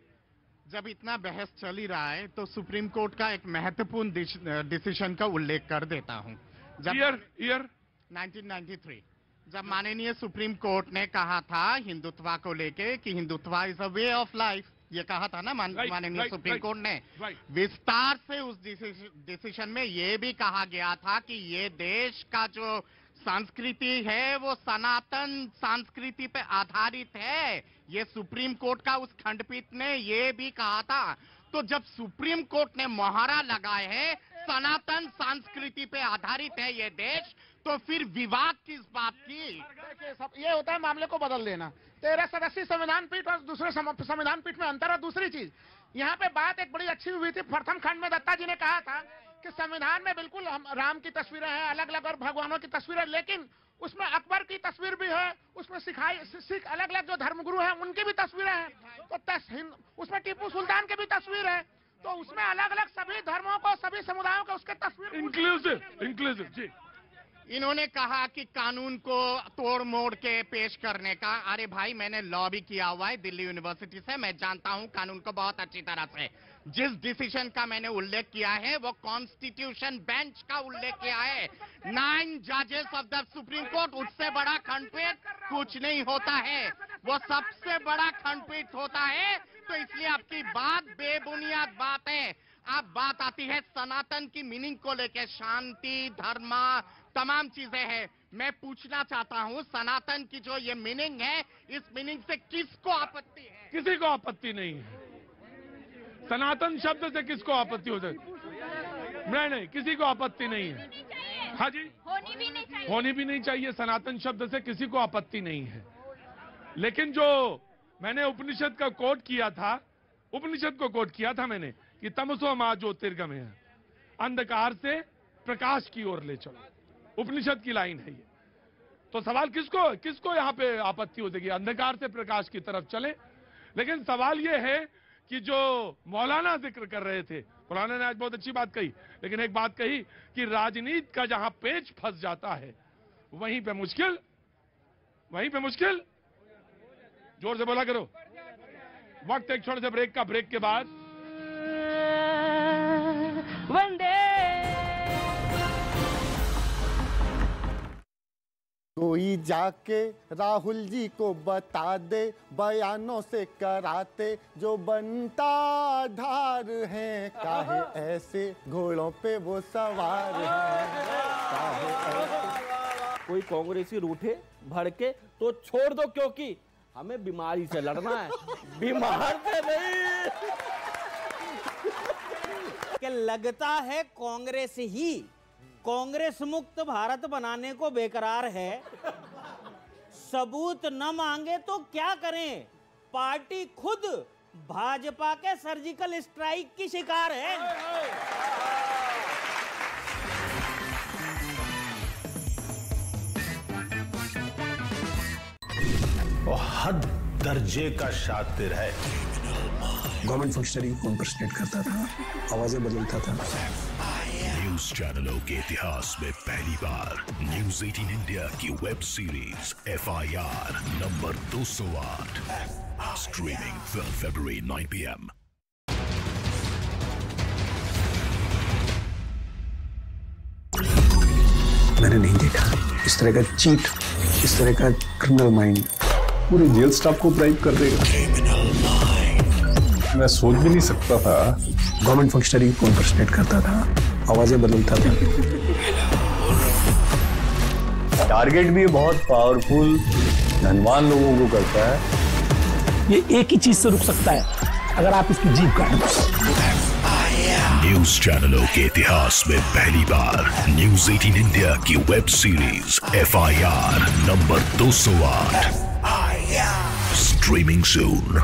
जब इतना बहस चल ही रहा है तो सुप्रीम कोर्ट का एक महत्वपूर्ण डिसीजन का उल्लेख कर देता हूं। ईयर 1993, जब माननीय सुप्रीम कोर्ट ने कहा था हिंदुत्व को लेके कि Hindutva is a way of life, ये कहा था ना माननीय सुप्रीम कोर्ट ने। विस्तार से उस डिसीजन में ये भी कहा गया था कि ये देश का जो संस्कृति है वो सनातन संस्कृति पे आधारित है। ये सुप्रीम कोर्ट का उस खंडपीठ ने ये भी कहा था। तो जब सुप्रीम कोर्ट ने मोहरा लगाए है सनातन संस्कृति पे आधारित है ये देश, तो फिर विवाद किस बात की? ये होता है मामले को बदल देना। 13 सदस्यीय संविधान पीठ और दूसरे संविधान पीठ में अंतर। और दूसरी चीज, यहाँ पे बात एक बड़ी अच्छी हुई थी। प्रथम खंड में दत्ता जी ने कहा था कि संविधान में बिल्कुल राम की तस्वीरें हैं, अलग अलग, और भगवानों की तस्वीरें, लेकिन उसमें अकबर की तस्वीर भी है, उसमें सिख अलग अलग जो धर्मगुरु हैं उनकी भी तस्वीरें हैं, तो उसमें टीपू सुल्तान की भी तस्वीर है, तो उसमें अलग अलग सभी धर्मों को, सभी समुदायों को उसके तस्वीर इंक्लूसिव। जी, इन्होंने कहा कि कानून को तोड़ मोड़ के पेश करने का। अरे भाई, मैंने लॉ भी किया हुआ है दिल्ली यूनिवर्सिटी से, मैं जानता हूं कानून को बहुत अच्छी तरह से। जिस डिसीजन का मैंने उल्लेख किया है वो कॉन्स्टिट्यूशन बेंच का उल्लेख किया है। 9 जजेस ऑफ द सुप्रीम कोर्ट, उससे बड़ा खंडपीठ कुछ नहीं होता है, वो सबसे बड़ा खंडपीठ होता है। तो इसलिए आपकी बात बेबुनियाद बात है। अब बात आती है सनातन की मीनिंग को लेकर, शांति, धर्म, तमाम चीजें हैं। मैं पूछना चाहता हूं, सनातन की जो ये मीनिंग है, इस मीनिंग से किसको आपत्ति है? किसी को आपत्ति नहीं है। सनातन शब्द से किसको आपत्ति हो सकती? नहीं, किसी को आपत्ति नहीं है। हाँ जी, होनी भी नहीं चाहिए। सनातन शब्द से किसी को आपत्ति नहीं है। लेकिन जो मैंने उपनिषद का कोट किया था, उपनिषद को कोट किया था मैंने कि तमसो मा ज्योतिर्गमय, अंधकार से प्रकाश की ओर ले चलो। उपनिषद की लाइन है ये। तो सवाल किसको यहाँ पे आपत्ति हो जाएगी? अंधकार से प्रकाश की तरफ चले। लेकिन सवाल ये है कि जो मौलाना जिक्र कर रहे थे, मौलाना ने आज बहुत अच्छी बात कही, लेकिन एक बात कही कि राजनीति का जहां पेच फंस जाता है वहीं पे मुश्किल। जोर से बोला करो। वक्त एक छोटे से ब्रेक का, ब्रेक के बाद वंदे। कोई जाके राहुल जी को बता दे, बयानों से कराते जो बनता धार हैं, काहे ऐसे घोड़ों पे वो सवार हैं, काहे ऐसे। कोई कांग्रेसी रूठे भड़के तो छोड़ दो, क्योंकि हमें बीमारी से लड़ना है, बीमार से नहीं। कि लगता है कांग्रेस ही कांग्रेस मुक्त भारत बनाने को बेकरार है, सबूत न मांगे तो क्या करें, पार्टी खुद भाजपा के सर्जिकल स्ट्राइक की शिकार है। वो हद दर्जे का शातिर है। गवर्नमेंट फंक्शनरी को इम्पर्सनेट करता था, आवाजें बदलता था। न्यूज चैनलों के इतिहास में पहली बार न्यूज 18 इंडिया की web series FIR number 208 streaming 12 फरवरी 9 PM। मैंने नहीं देखा इस तरह का चीट, इस तरह का क्रिमिनल माइंड पूरे जेल स्टाफ को ब्राइब कर देगा। मैं सोच भी नहीं सकता था। गवर्नमेंट फंक्शनरी को इम्पर्सनेट करता था, आवाजें बदलता था। टारगेट भी बहुत पावरफुल धनवान लोगों को करता है। ये एक ही चीज से रुक सकता है, अगर आप इसकी जीभ काट दो। न्यूज चैनलों के इतिहास में पहली बार न्यूज 18 इंडिया की web series FIR number 208 streaming soon.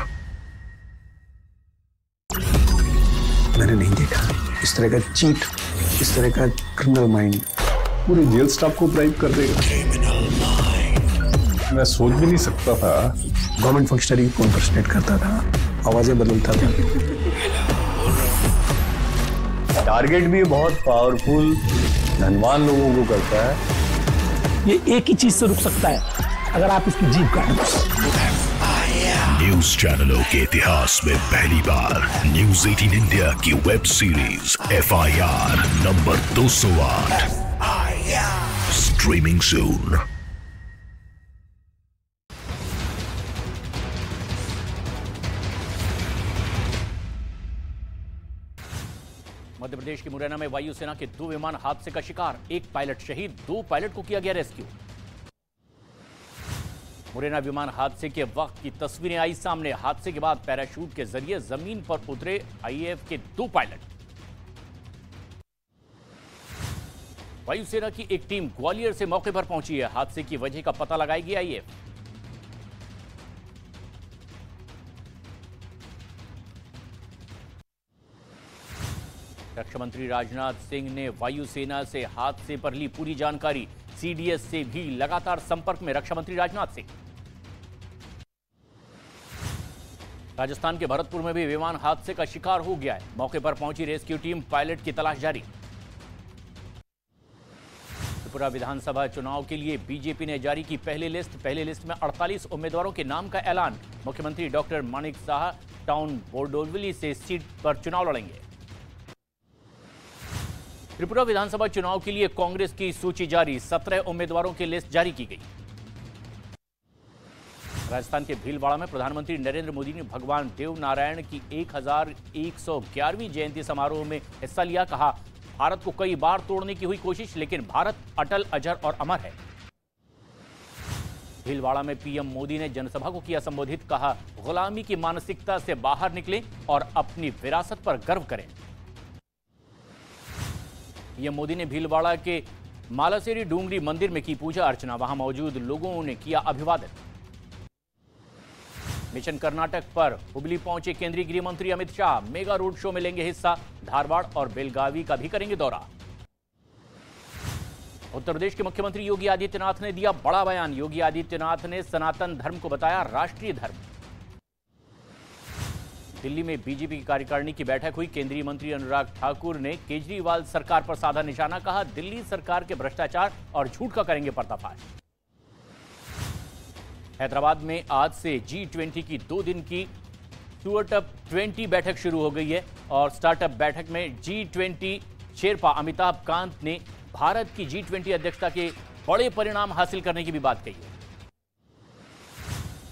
मैंने नहीं देखा इस तरह का चीट, इस तरह का क्रिमिनल माइंड पूरे जेल स्टाफ को ब्राइब कर देगा। मैं सोच भी नहीं सकता था। गवर्नमेंट फंक्शनरी को इम्पर्सनेट करता था, आवाजें बदलता था। टारगेट भी बहुत पावरफुल धनवान लोगों को करता है। ये एक ही चीज से रुक सकता है, अगर आप इसकी जीभ काट दो। न्यूज चैनलों के इतिहास में पहली बार न्यूज 18 इंडिया की web series FIR number 208 streaming soon. Madhya Pradesh के मुरैना में वायुसेना के 2 विमान हादसे का शिकार, 1 पायलट शहीद, 2 पायलट को किया गया रेस्क्यू। मुरैना विमान हादसे के वक्त की तस्वीरें आई सामने। हादसे के बाद पैराशूट के जरिए जमीन पर उतरे IAF के 2 पायलट। वायुसेना की एक टीम ग्वालियर से मौके पर पहुंची है। हादसे की वजह का पता लगाएगी IAF। रक्षा मंत्री राजनाथ सिंह ने वायुसेना से हादसे पर ली पूरी जानकारी। CDS से भी लगातार संपर्क में रक्षा मंत्री राजनाथ सिंह। राजस्थान के भरतपुर में भी विमान हादसे का शिकार हो गया है। मौके पर पहुंची रेस्क्यू टीम, पायलट की तलाश जारी। त्रिपुरा विधानसभा चुनाव के लिए बीजेपी ने जारी की पहली लिस्ट। पहली लिस्ट में 48 उम्मीदवारों के नाम का ऐलान। मुख्यमंत्री डॉक्टर माणिक साह टाउन बोरडोलवली से सीट पर चुनाव लड़ेंगे। त्रिपुरा विधानसभा चुनाव के लिए कांग्रेस की सूची जारी। 17 उम्मीदवारों की लिस्ट जारी की गई। राजस्थान के भीलवाड़ा में प्रधानमंत्री नरेंद्र मोदी ने भगवान देव नारायण की 1111वीं जयंती समारोह में हिस्सा लिया। कहा, भारत को कई बार तोड़ने की हुई कोशिश, लेकिन भारत अटल, अजर और अमर है। भीलवाड़ा में PM मोदी ने जनसभा को किया संबोधित। कहा, गुलामी की मानसिकता से बाहर निकलें और अपनी विरासत पर गर्व करें। PM मोदी ने भीलवाड़ा के मालासेरी डूंगरी मंदिर में की पूजा अर्चना। वहां मौजूद लोगों ने किया अभिवादन। मिशन कर्नाटक पर हुबली पहुंचे केंद्रीय गृह मंत्री Amit Shah. Mega road show में लेंगे हिस्सा। धारवाड़ और बेलगावी का भी करेंगे दौरा। उत्तर प्रदेश के मुख्यमंत्री योगी आदित्यनाथ ने दिया बड़ा बयान। योगी आदित्यनाथ ने सनातन धर्म को बताया राष्ट्रीय धर्म। दिल्ली में बीजेपी की कार्यकारिणी की बैठक हुई। केंद्रीय मंत्री अनुराग ठाकुर ने केजरीवाल सरकार पर साधा निशाना। कहा, दिल्ली सरकार के भ्रष्टाचार और झूठ का करेंगे पर्दाफाश। हैदराबाद में आज से G20 की 2 दिन की स्टूअर्टअप 20 बैठक शुरू हो गई है और स्टार्टअप बैठक में G20 शेरपा अमिताभ कांत ने भारत की G20 अध्यक्षता के बड़े परिणाम हासिल करने की भी बात कही है।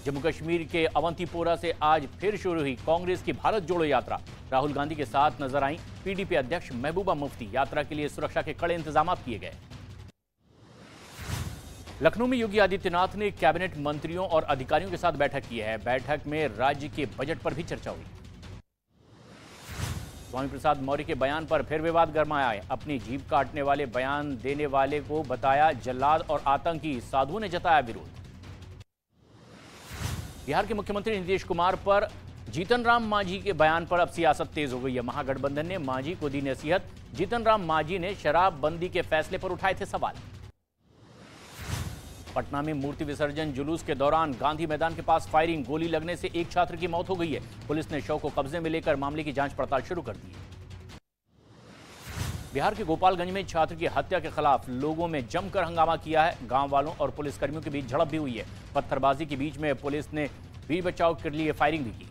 जम्मू कश्मीर के अवंतीपोरा से आज फिर शुरू हुई कांग्रेस की भारत जोड़ो यात्रा। राहुल गांधी के साथ नजर आई PDP अध्यक्ष महबूबा मुफ्ती। यात्रा के लिए सुरक्षा के कड़े इंतजाम किए गए। लखनऊ में योगी आदित्यनाथ ने कैबिनेट मंत्रियों और अधिकारियों के साथ बैठक की है। बैठक में राज्य के बजट पर भी चर्चा हुई। स्वामी प्रसाद मौर्य के बयान पर फिर विवाद गरमाया है। अपनी जीभ काटने वाले बयान देने वाले को बताया जल्लाद और आतंकी, साधुओं ने जताया विरोध। बिहार के मुख्यमंत्री नीतीश कुमार पर जीतन राम मांझी के बयान पर अब सियासत तेज हो गई है। महागठबंधन ने मांझी को दी नसीहत। जीतन राम मांझी ने शराबबंदी के फैसले पर उठाए थे सवाल। पटना में मूर्ति विसर्जन जुलूस के दौरान गांधी मैदान के पास फायरिंग, गोली लगने से एक छात्र की मौत हो गई है। पुलिस ने शव को कब्जे में लेकर मामले की जांच पड़ताल शुरू कर दी है। बिहार के गोपालगंज में छात्र की हत्या के खिलाफ लोगों में जमकर हंगामा किया है। गांव वालों और पुलिसकर्मियों के बीच झड़प भी हुई है। पत्थरबाजी के बीच में पुलिस ने वीर बचाव के लिए फायरिंग भी की।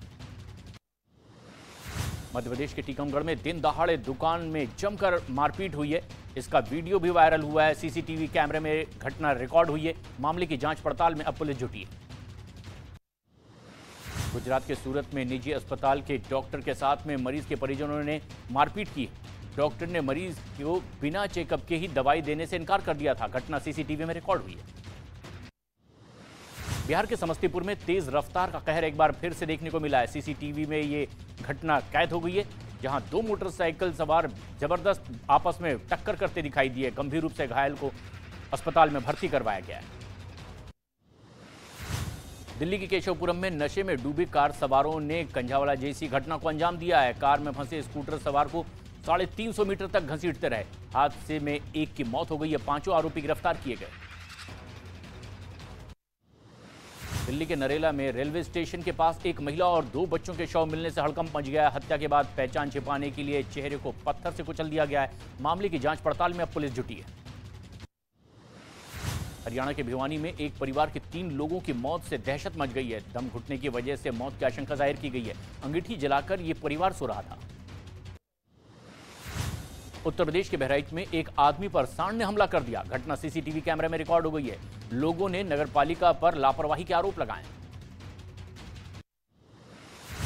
मध्य प्रदेश के टीकमगढ़ में दिन दहाड़े दुकान में जमकर मारपीट हुई है। इसका वीडियो भी वायरल हुआ है। सीसीटीवी कैमरे में घटना रिकॉर्ड हुई है। मामले की जांच पड़ताल में अब पुलिस जुटी है। गुजरात के सूरत में निजी अस्पताल के डॉक्टर के साथ में मरीज के परिजनों ने मारपीट की है। डॉक्टर ने मरीज को बिना चेकअप के ही दवाई देने से इनकार कर दिया था। घटना सीसीटीवी में रिकॉर्ड हुई है। बिहार के समस्तीपुर में तेज रफ्तार का कहर एक बार फिर से देखने को मिला है। सीसीटीवी में ये घटना कैद हो गई है, जहां दो मोटरसाइकिल सवार जबरदस्त आपस में टक्कर करते दिखाई दिए। गंभीर रूप से घायल को अस्पताल में भर्ती करवाया गया है। दिल्ली के केशवपुरम में नशे में डूबी कार सवारों ने कंझावाला जैसी घटना को अंजाम दिया है। कार में फंसे स्कूटर सवार को 350 मीटर तक घसीटते रहे। हादसे में एक की मौत हो गई है। 5 आरोपी गिरफ्तार किए गए। दिल्ली के नरेला में रेलवे स्टेशन के पास एक महिला और 2 बच्चों के शव मिलने से हड़कंप मच गया है। हत्या के बाद पहचान छिपाने के लिए चेहरे को पत्थर से कुचल दिया गया है। मामले की जांच पड़ताल में अब पुलिस जुटी है। हरियाणा के भिवानी में एक परिवार के 3 लोगों की मौत से दहशत मच गई है। दम घुटने की वजह से मौत की आशंका जाहिर की गई है। अंगीठी जलाकर ये परिवार सो रहा था। उत्तर प्रदेश के बहराइच में एक आदमी पर सांड ने हमला कर दिया। घटना सीसीटीवी कैमरे में रिकॉर्ड हो गई है। लोगों ने नगरपालिका पर लापरवाही के आरोप लगाए।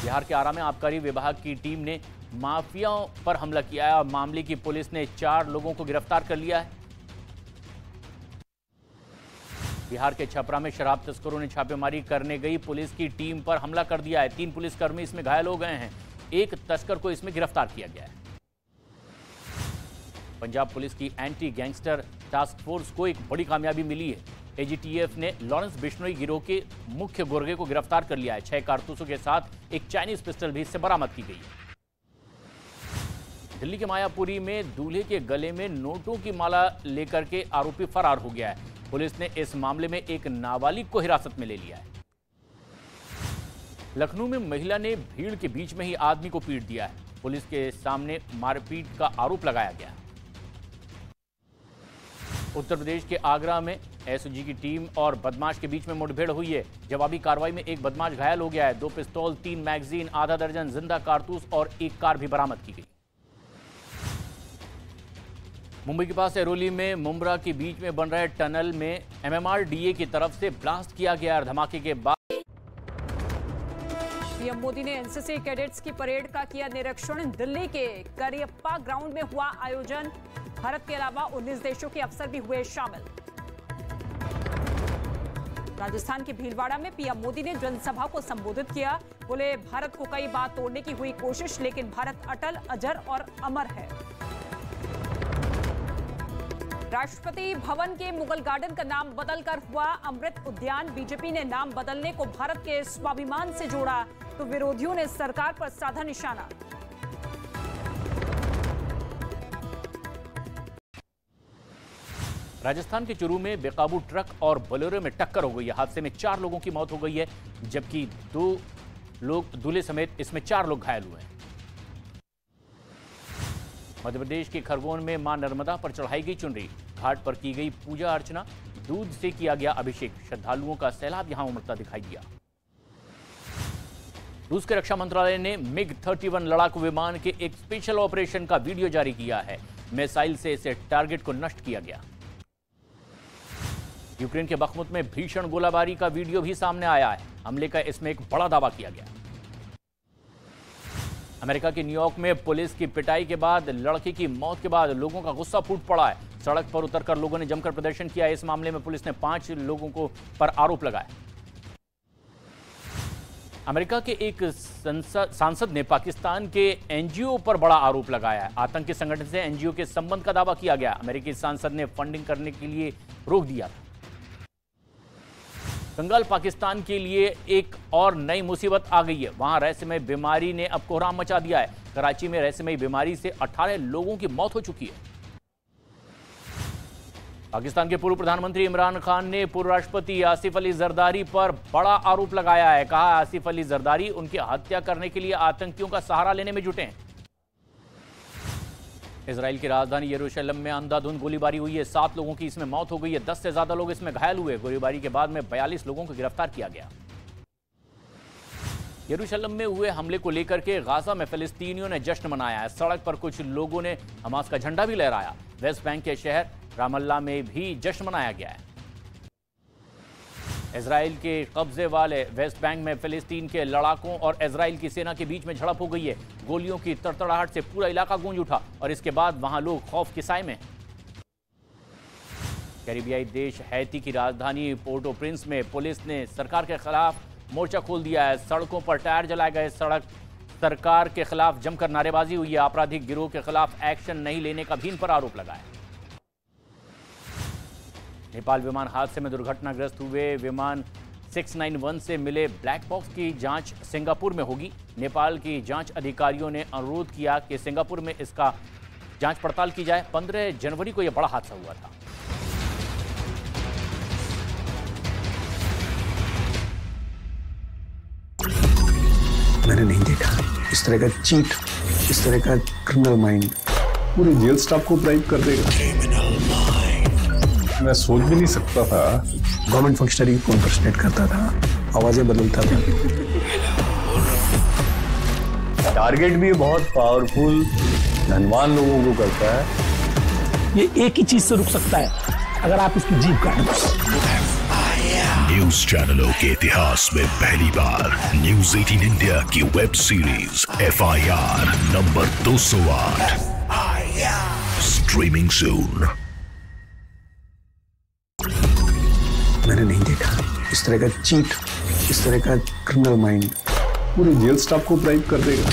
बिहार के आरा में आबकारी विभाग की टीम ने माफियाओं पर हमला किया है और मामले की पुलिस ने 4 लोगों को गिरफ्तार कर लिया है। बिहार के छपरा में शराब तस्करों ने छापेमारी करने गई पुलिस की टीम पर हमला कर दिया है। 3 पुलिसकर्मी इसमें घायल हो गए हैं। एक तस्कर को इसमें गिरफ्तार किया गया है। पंजाब पुलिस की एंटी गैंगस्टर टास्क फोर्स को एक बड़ी कामयाबी मिली है। एजीटीएफ ने लॉरेंस बिश्नोई गिरोह के मुख्य गुर्गे को गिरफ्तार कर लिया है। 6 कारतूसों के साथ एक चाइनीज पिस्टल भी इससे बरामद की गई है। दिल्ली के मायापुरी में दूल्हे के गले में नोटों की माला लेकर के आरोपी फरार हो गया है। पुलिस ने इस मामले में एक नाबालिग को हिरासत में ले लिया है। लखनऊ में महिला ने भीड़ के बीच में ही आदमी को पीट दिया है। पुलिस के सामने मारपीट का आरोप लगाया गया। उत्तर प्रदेश के आगरा में एसओजी की टीम और बदमाश के बीच में मुठभेड़ हुई है। जवाबी कार्रवाई में एक बदमाश घायल हो गया है। 2 पिस्तौल, 3 मैगजीन, आधा दर्जन जिंदा कारतूस और एक कार भी बरामद की गई। मुंबई के पास एरोली में मुंब्रा के बीच में बन रहे टनल में एमएमआरडीए की तरफ से ब्लास्ट किया गया। धमाके के बाद पीएम मोदी ने एनसीसी कैडेट्स की परेड का किया निरीक्षण। दिल्ली के करियप्पा ग्राउंड में हुआ आयोजन। भारत के अलावा 19 देशों के अफसर भी हुए शामिल। राजस्थान के भीलवाड़ा में पीएम मोदी ने जनसभा को संबोधित किया। बोले, भारत को कई बार तोड़ने की हुई कोशिश, लेकिन भारत अटल, अजर और अमर है। राष्ट्रपति भवन के मुगल गार्डन का नाम बदलकर हुआ अमृत उद्यान। बीजेपी ने नाम बदलने को भारत के स्वाभिमान से जोड़ा, तो विरोधियों ने सरकार पर साधा निशाना। राजस्थान के चुरू में बेकाबू ट्रक और बोलेरो में टक्कर हो गई है। हादसे में 4 लोगों की मौत हो गई है, जबकि 2 लोग दूल्हे समेत इसमें 4 लोग घायल हुए हैं। मध्य प्रदेश के खरगोन में मां नर्मदा पर चढ़ाई गई चुनरी। घाट पर की गई पूजा अर्चना, दूध से किया गया अभिषेक। श्रद्धालुओं का सैलाब यहां उमड़ता दिखाई दिया। रूस के रक्षा मंत्रालय ने MiG-31 लड़ाकू विमान के एक स्पेशल ऑपरेशन का वीडियो जारी किया है। मिसाइल से इसे टारगेट को नष्ट किया गया। यूक्रेन के बखमुत में भीषण गोलाबारी का वीडियो भी सामने आया है। हमले का इसमें एक बड़ा दावा किया गया। अमेरिका के न्यूयॉर्क में पुलिस की पिटाई के बाद लड़के की मौत के बाद लोगों का गुस्सा फूट पड़ा है। सड़क पर उतरकर लोगों ने जमकर प्रदर्शन किया। इस मामले में पुलिस ने 5 लोगों को पर आरोप लगाए। अमेरिका के एक सांसद ने पाकिस्तान के एनजीओ पर बड़ा आरोप लगाया है। आतंकी संगठन से एनजीओ के संबंध का दावा किया गया। अमेरिकी सांसद ने फंडिंग करने के लिए रोक दिया था। बंगाल पाकिस्तान के लिए एक और नई मुसीबत आ गई है। वहां रहस्यमय बीमारी ने अब कोहराम मचा दिया है। कराची में रहस्यमय बीमारी से 18 लोगों की मौत हो चुकी है। पाकिस्तान के पूर्व प्रधानमंत्री इमरान खान ने पूर्व राष्ट्रपति आसिफ अली जरदारी पर बड़ा आरोप लगाया है। कहा आसिफ अली जरदारी उनकी हत्या करने के लिए आतंकियों का सहारा लेने में जुटे हैं। इजराइल की राजधानी यरूशलेम में अंधाधुंध गोलीबारी हुई है। 7 लोगों की इसमें मौत हो गई है। 10 से ज्यादा लोग इसमें घायल हुए। गोलीबारी के बाद में 42 लोगों को गिरफ्तार किया गया। यरूशलेम में हुए हमले को लेकर के गाजा में फिलिस्तीनियों ने जश्न मनाया है। सड़क पर कुछ लोगों ने हमास का झंडा भी लहराया। वेस्ट बैंक के शहर रामल्ला में भी जश्न मनाया गया है। इजराइल के कब्जे वाले वेस्ट बैंक में फिलिस्तीन के लड़ाकों और इजराइल की सेना के बीच में झड़प हो गई है। गोलियों की तड़तड़ाहट से पूरा इलाका गूंज उठा और इसके बाद वहां लोग खौफ के साए में। कैरिबियाई देश हैती की राजधानी पोर्टो प्रिंस में पुलिस ने सरकार के खिलाफ मोर्चा खोल दिया है। सड़कों पर टायर जलाए गए। सरकार के खिलाफ जमकर नारेबाजी हुई है। आपराधिक गिरोह के खिलाफ एक्शन नहीं लेने का भी इन पर आरोप लगा है। नेपाल विमान हादसे में दुर्घटनाग्रस्त हुए विमान 691 से मिले ब्लैक बॉक्स की जांच सिंगापुर में होगी। नेपाल की जांच अधिकारियों ने अनुरोध किया कि सिंगापुर में इसका जांच पड़ताल की जाए। 15 जनवरी को यह बड़ा हादसा हुआ था। मैंने नहीं देखा इस तरह का चीट, इस तरह का क्रिमिनल माइंड पूरे जेल स्टाफ को ब्राइब कर देगा। मैं सोच भी नहीं सकता था। गवर्नमेंट फंक्शनरी को इम्पर्सनेट करता था, आवाजें बदलता था। टारगेट भी बहुत पावरफुल धनवान लोगों को करता है। ये एक ही चीज से रुक सकता है, अगर आप इसकी जीभ काट दो। न्यूज चैनलों के इतिहास में पहली बार न्यूज 18 इंडिया की web series FIR number 208 streaming soon. मैंने नहीं देखा इस तरह का चीट, इस तरह का क्रिमिनल माइंड पूरे जेल स्टाफ को ब्राइब कर देगा।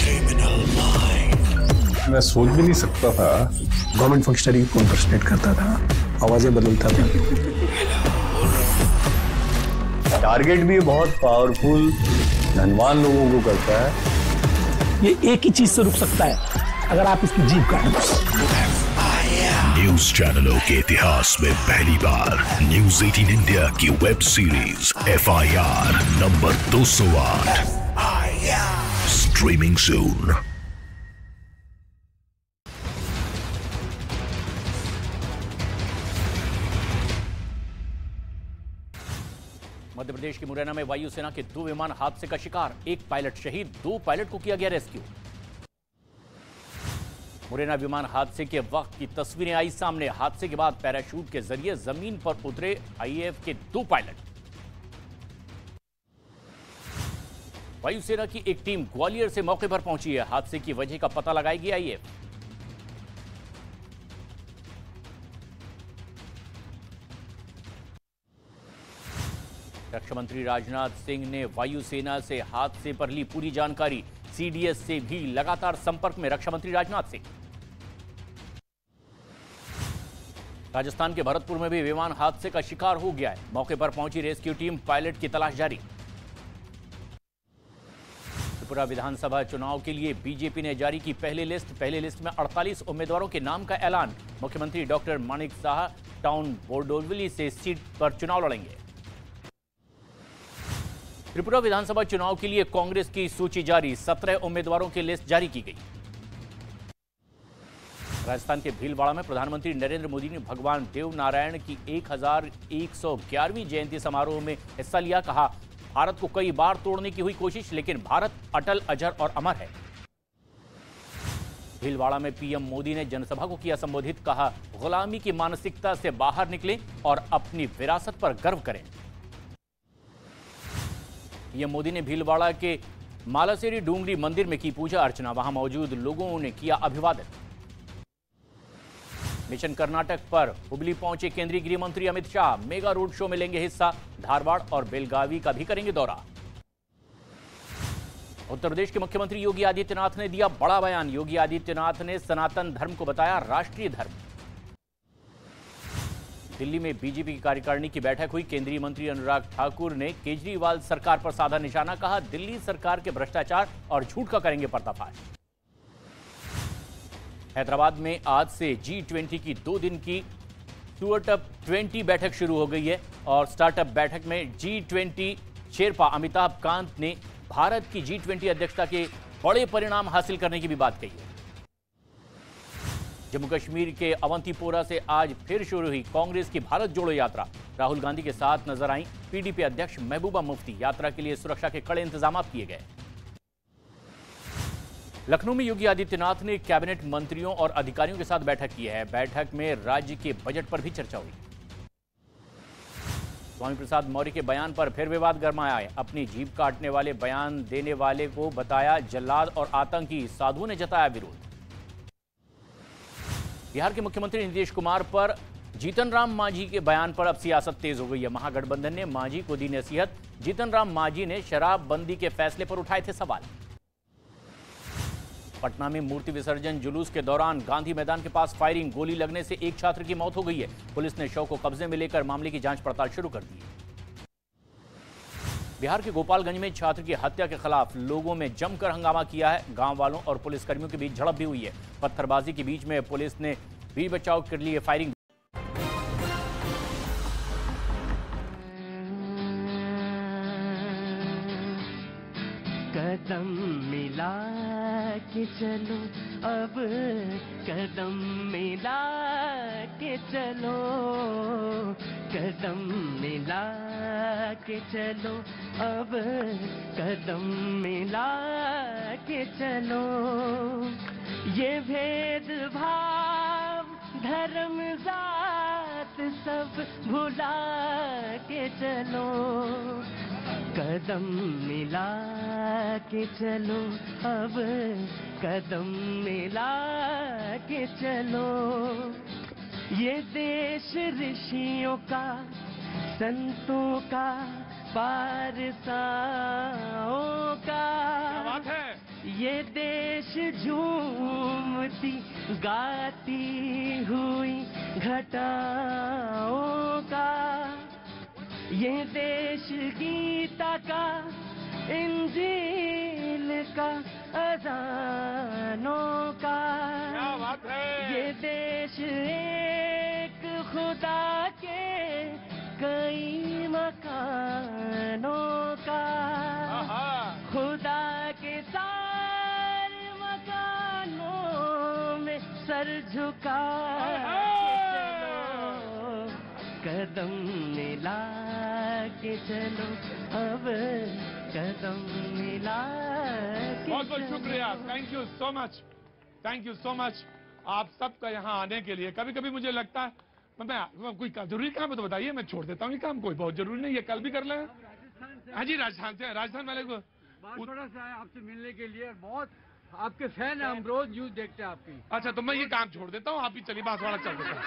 मैं सोच भी नहीं सकता था। गवर्नमेंट फंक्शनरी को इम्पर्सनेट करता था, आवाजें बदलता था। टारगेट भी बहुत पावरफुल धनवान लोगों को करता है। ये एक ही चीज से रुक सकता है, अगर आप इसकी जीभ काट दो। न्यूज चैनलों के इतिहास में पहली बार न्यूज 18 इंडिया की web series FIR number 208 streaming soon. Madhya Pradesh के मुरैना में वायुसेना के 2 विमान हादसे का शिकार। 1 पायलट शहीद, 2 पायलट को किया गया रेस्क्यू। मुरैना विमान हादसे के वक्त की तस्वीरें आई सामने। हादसे के बाद पैराशूट के जरिए जमीन पर उतरे IAF के 2 पायलट। वायुसेना की एक टीम ग्वालियर से मौके पर पहुंची है। हादसे की वजह का पता लगाएगी IAF। रक्षा मंत्री राजनाथ सिंह ने वायुसेना से हादसे पर ली पूरी जानकारी। CDS से भी लगातार संपर्क में रक्षा मंत्री राजनाथ सिंह। राजस्थान के भरतपुर में भी विमान हादसे का शिकार हो गया है। मौके पर पहुंची रेस्क्यू टीम, पायलट की तलाश जारी। त्रिपुरा विधानसभा चुनाव के लिए बीजेपी ने जारी की पहली लिस्ट में 48 उम्मीदवारों के नाम का ऐलान। मुख्यमंत्री डॉक्टर मानिक साहा टाउन बोरडोलवली से सीट पर चुनाव लड़ेंगे। त्रिपुरा विधानसभा चुनाव के लिए कांग्रेस की सूची जारी। 17 उम्मीदवारों की लिस्ट जारी की गई। राजस्थान के भीलवाड़ा में प्रधानमंत्री नरेंद्र मोदी ने भगवान देव नारायण की 1111वीं जयंती समारोह में हिस्सा लिया। कहा, भारत को कई बार तोड़ने की हुई कोशिश, लेकिन भारत अटल, अजर और अमर है। भीलवाड़ा में पीएम मोदी ने जनसभा को किया संबोधित। कहा, गुलामी की मानसिकता से बाहर निकलें और अपनी विरासत पर गर्व करें। पीएम मोदी ने भीलवाड़ा के मालासेरी डूंगरी मंदिर में की पूजा अर्चना। वहां मौजूद लोगों ने किया अभिवादन। मिशन कर्नाटक पर हुबली पहुंचे केंद्रीय गृह मंत्री Amit Shah. Mega road show में लेंगे हिस्सा। धारवाड़ और बेलगावी का भी करेंगे दौरा। उत्तर प्रदेश के मुख्यमंत्री योगी आदित्यनाथ ने दिया बड़ा बयान। योगी आदित्यनाथ ने सनातन धर्म को बताया राष्ट्रीय धर्म। दिल्ली में बीजेपी की कार्यकारिणी की बैठक हुई। केंद्रीय मंत्री अनुराग ठाकुर ने केजरीवाल सरकार पर साधा निशाना। कहा, दिल्ली सरकार के भ्रष्टाचार और झूठ का करेंगे पर्दाफाश। हैदराबाद में आज से G20 की 2 दिन की स्टार्टअप 20 बैठक शुरू हो गई है और स्टार्टअप बैठक में G20 शेरपा अमिताभ कांत ने भारत की G20 अध्यक्षता के बड़े परिणाम हासिल करने की भी बात कही है। जम्मू कश्मीर के अवंतीपोरा से आज फिर शुरू हुई कांग्रेस की भारत जोड़ो यात्रा। राहुल गांधी के साथ नजर आई पीडीपी अध्यक्ष महबूबा मुफ्ती। यात्रा के लिए सुरक्षा के कड़े इंतजाम किए गए। लखनऊ में योगी आदित्यनाथ ने कैबिनेट मंत्रियों और अधिकारियों के साथ बैठक की है। बैठक में राज्य के बजट पर भी चर्चा हुई। स्वामी प्रसाद मौर्य के बयान पर फिर विवाद गरमाया है। अपनी जीभ काटने वाले बयान देने वाले को बताया जल्लाद और आतंकी, साधुओं ने जताया विरोध। बिहार के मुख्यमंत्री नीतीश कुमार पर जीतन राम मांझी के बयान पर अब सियासत तेज हो गई है। महागठबंधन ने मांझी को दी नसीहत। जीतन राम मांझी ने शराबबंदी के फैसले पर उठाए थे सवाल। पटना में मूर्ति विसर्जन जुलूस के दौरान गांधी मैदान के पास फायरिंग, गोली लगने से एक छात्र की मौत हो गई है। पुलिस ने शव को कब्जे में लेकर मामले की जांच पड़ताल शुरू कर दी है। बिहार के गोपालगंज में छात्र की हत्या के खिलाफ लोगों में जमकर हंगामा किया है। गांव वालों और पुलिसकर्मियों के बीच झड़प भी हुई है। पत्थरबाजी के बीच में पुलिस ने वीर बचाव के लिए फायरिंग। कदम मिला के चलो, अब कदम मिला के चलो, कदम मिला के चलो, अब कदम मिला के चलो। ये भेदभाव धर्म जात सब भुला के चलो, कदम मिला के चलो, अब कदम मिला के चलो। ये देश ऋषियों का, संतों का, पारसाओं का, क्या बात है? ये देश झूमती गाती हुई घटाओं का, ये देश गीता का, इंजील का, अज़ानों का। क्या बात है? ये देश एक खुदा के कई मकानों का, खुदा के सारे मकानों में सर झुका के चलो, कदम मिला के चलो, अब कदम मिला के बहुत बहुत शुक्रिया। Thank you so much, thank you so much आप सबका यहाँ आने के लिए। कभी कभी मुझे लगता है मैं कोई जरूरी काम है तो बताइए, मैं छोड़ देता हूँ ये काम, कोई बहुत जरूरी नहीं है, कल भी कर लें। हाँ जी, राजस्थान से, राजस्थान वाले को थोड़ा सा आपसे मिलने के लिए, बहुत आपके फैन हैं, हम रोज न्यूज देखते हैं आपकी। अच्छा, तो मैं ये काम छोड़ देता हूँ, आप ही चलिए बांसवाड़ा चल देता हूँ।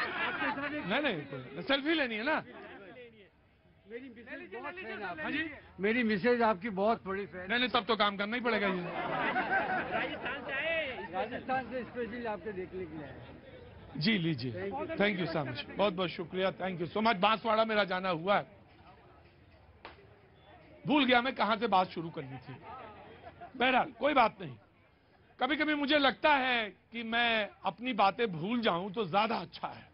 नहीं, सेल्फी लेनी है ना। मेरी मिसेज आपकी बहुत बड़ी फैन। नहीं, तब तो काम करना ही पड़ेगा ये। राजस्थान से स्पेशली आपके देखने के लिए। जी लीजिए, थैंक यू सो मच, बहुत बहुत शुक्रिया, thank you so much. Banswara मेरा जाना हुआ है, भूल गया मैं कहां से बात शुरू करनी थी। बहरहाल कोई बात नहीं, कभी कभी मुझे लगता है कि मैं अपनी बातें भूल जाऊं तो ज्यादा अच्छा है।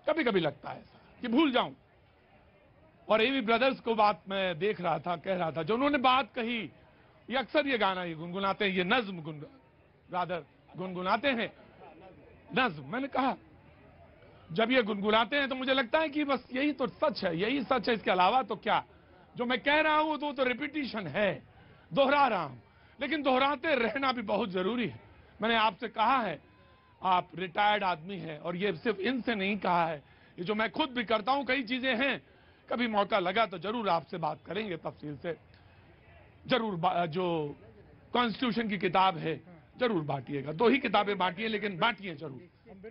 कभी कभी लगता है ऐसा कि भूल जाऊं। और एवी ब्रदर्स को बात मैं देख रहा था, कह रहा था, जो उन्होंने बात कही, ये अक्सर ये गाना ये गुनगुनाते हैं, ये नज्म गुनगुनाते हैं नज्म। मैंने कहा जब ये गुनगुनाते हैं तो मुझे लगता है कि बस यही तो सच है, यही सच है, इसके अलावा तो क्या। जो मैं कह रहा हूं तो रिपीटिशन है, दोहरा रहा हूं, लेकिन दोहराते रहना भी बहुत जरूरी है। मैंने आपसे कहा है, आप रिटायर्ड आदमी हैं, और ये सिर्फ इनसे नहीं कहा है, ये जो मैं खुद भी करता हूं, कई चीजें हैं, कभी मौका लगा तो जरूर आपसे बात करेंगे तफसील से। जरूर जो कॉन्स्टिट्यूशन की किताब है जरूर बांटिएगा, 2 ही किताबें बांटिए, लेकिन बांटिए जरूर।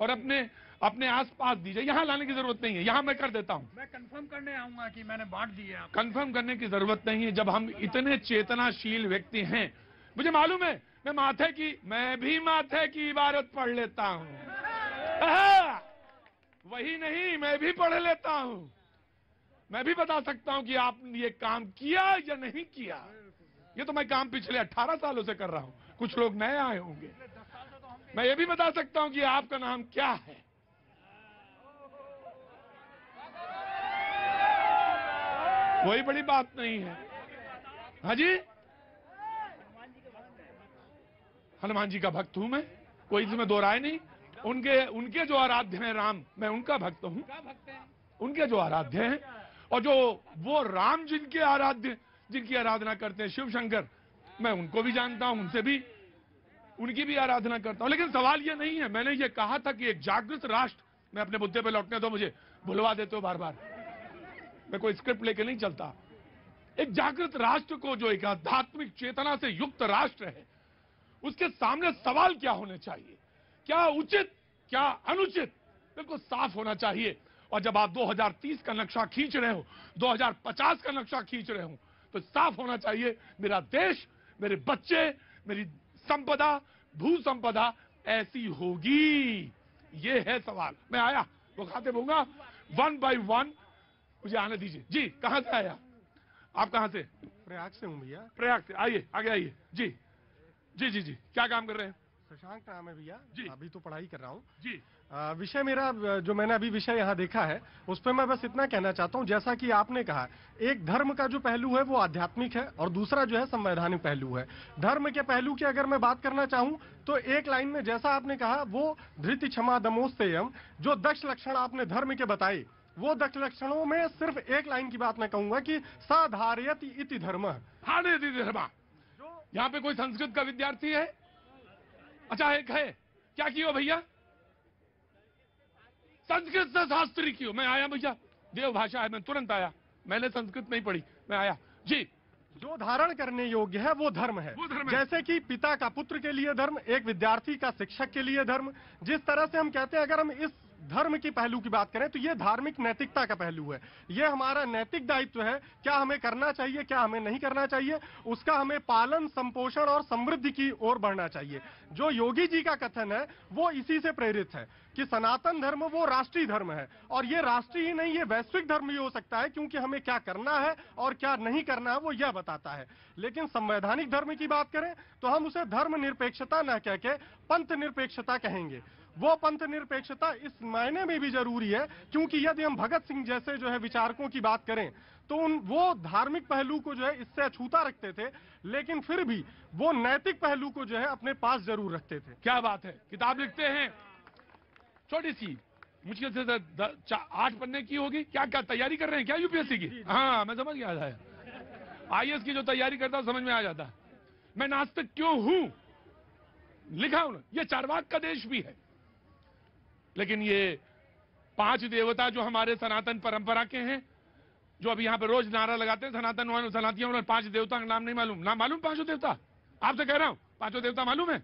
और अपने आसपास दीजिए। यहाँ लाने की जरूरत नहीं है, यहाँ मैं कर देता हूँ। मैं कंफर्म करने आऊंगा कि मैंने बांट दिया है। कंफर्म करने की जरूरत नहीं है। जब हम इतने चेतनाशील व्यक्ति हैं, मुझे मालूम है मैं भी माथे की इबारत पढ़ लेता हूँ। वही नहीं, मैं भी पढ़ लेता हूँ। मैं भी बता सकता हूँ कि आपने ये काम किया या नहीं किया। ये तो मैं काम पिछले 18 सालों से कर रहा हूँ, कुछ लोग नए आए होंगे। मैं ये भी बता सकता हूँ कि आपका नाम क्या है। कोई बड़ी बात नहीं है। हाँ जी, हनुमान जी का भक्त हूं मैं, कोई इसमें दो राय नहीं। उनके जो आराध्य हैं राम, मैं उनका भक्त हूं। उनके जो आराध्य हैं और जो वो राम जिनकी आराधना करते हैं, शिव शंकर, मैं उनको भी जानता हूं, उनसे भी उनकी भी आराधना करता हूं। लेकिन सवाल ये नहीं है। मैंने ये कहा था कि एक जागृत राष्ट्र, मैं अपने मुद्दे पे लौटने दो, मुझे भुलवा देते हो बार बार। मैं कोई स्क्रिप्ट लेके नहीं चलता। एक जागृत राष्ट्र को, जो एक आध्यात्मिक चेतना से युक्त राष्ट्र है, उसके सामने सवाल क्या होने चाहिए, क्या उचित क्या अनुचित, बिल्कुल साफ होना चाहिए। और जब आप 2030 का नक्शा खींच रहे हो, 2050 का नक्शा खींच रहे हो, तो साफ होना चाहिए मेरा देश, मेरे बच्चे, मेरी संपदा, भू संपदा ऐसी होगी। ये है सवाल। मैं आया वो खाते दूंगा 1 by 1, मुझे आने दीजिए। जी, कहां से आया आप? कहां से? प्रयाग से हूँ भैया। प्रयाग से, आइए आगे आइए। जी जी जी जी, क्या काम कर रहे हैं? शशांक नाम है भैया जी। अभी तो पढ़ाई कर रहा हूँ जी। विषय मेरा, जो मैंने अभी विषय यहाँ देखा है, उस पर मैं बस इतना कहना चाहता हूँ, जैसा कि आपने कहा, एक धर्म का जो पहलू है वो आध्यात्मिक है और दूसरा जो है संवैधानिक पहलू है। धर्म के पहलू की अगर मैं बात करना चाहूँ तो एक लाइन में जैसा आपने कहा, वो धृति क्षमा दमोस्तेयम, जो 10 लक्षण आपने धर्म के बताए, वो 10 लक्षणों में सिर्फ एक लाइन की बात मैं कहूंगा कि साधार्यति इति धर्म। यहाँ पे कोई संस्कृत का विद्यार्थी है? अच्छा, एक है। क्या किया भैया? संस्कृत से शास्त्री क्यों? मैं आया भैया, देव भाषा है, मैं तुरंत आया। मैंने संस्कृत नहीं पढ़ी, मैं आया जी। जो धारण करने योग्य है वो धर्म है। जैसे कि पिता का पुत्र के लिए धर्म, एक विद्यार्थी का शिक्षक के लिए धर्म। जिस तरह से हम कहते हैं, अगर हम इस धर्म की पहलू की बात करें तो ये धार्मिक नैतिकता का पहलू है। ये हमारा नैतिक दायित्व है, क्या हमें करना चाहिए, क्या हमें नहीं करना चाहिए, उसका हमें पालन, संपोषण और समृद्धि की ओर बढ़ना चाहिए। जो योगी जी का कथन है वो इसी से प्रेरित है कि सनातन धर्म वो राष्ट्रीय धर्म है, और ये राष्ट्रीय ही नहीं, ये वैश्विक धर्म भी हो सकता है, क्योंकि हमें क्या करना है और क्या नहीं करना है वो यह बताता है। लेकिन संवैधानिक धर्म की बात करें तो हम उसे धर्म निरपेक्षता न कह के पंथ निरपेक्षता कहेंगे। वो पंथ निरपेक्षता इस मायने में भी जरूरी है क्योंकि यदि हम भगत सिंह जैसे जो है विचारकों की बात करें तो वो धार्मिक पहलू को जो है इससे अछूता रखते थे, लेकिन फिर भी वो नैतिक पहलू को जो है अपने पास जरूर रखते थे। क्या बात है। किताब लिखते हैं छोटी सी, मुश्किल से 8 पन्ने की होगी। क्या क्या तैयारी कर रहे हैं क्या यूपीएससी की? हाँ, मैं समझ गया था। आईएएस की जो तैयारी करता हूं समझ में आ जाता है। मैं नास्तिक क्यों हूं लिखा हूं। ये चारवाक का देश भी है, लेकिन ये 5 देवता जो हमारे सनातन परंपरा के हैं, जो अभी यहाँ पे रोज नारा लगाते हैं सनातन सनातियों में, 5 देवता का नाम नहीं मालूम। नाम मालूम 5 देवता? आपसे कह रहा हूँ, 5 देवता मालूम है?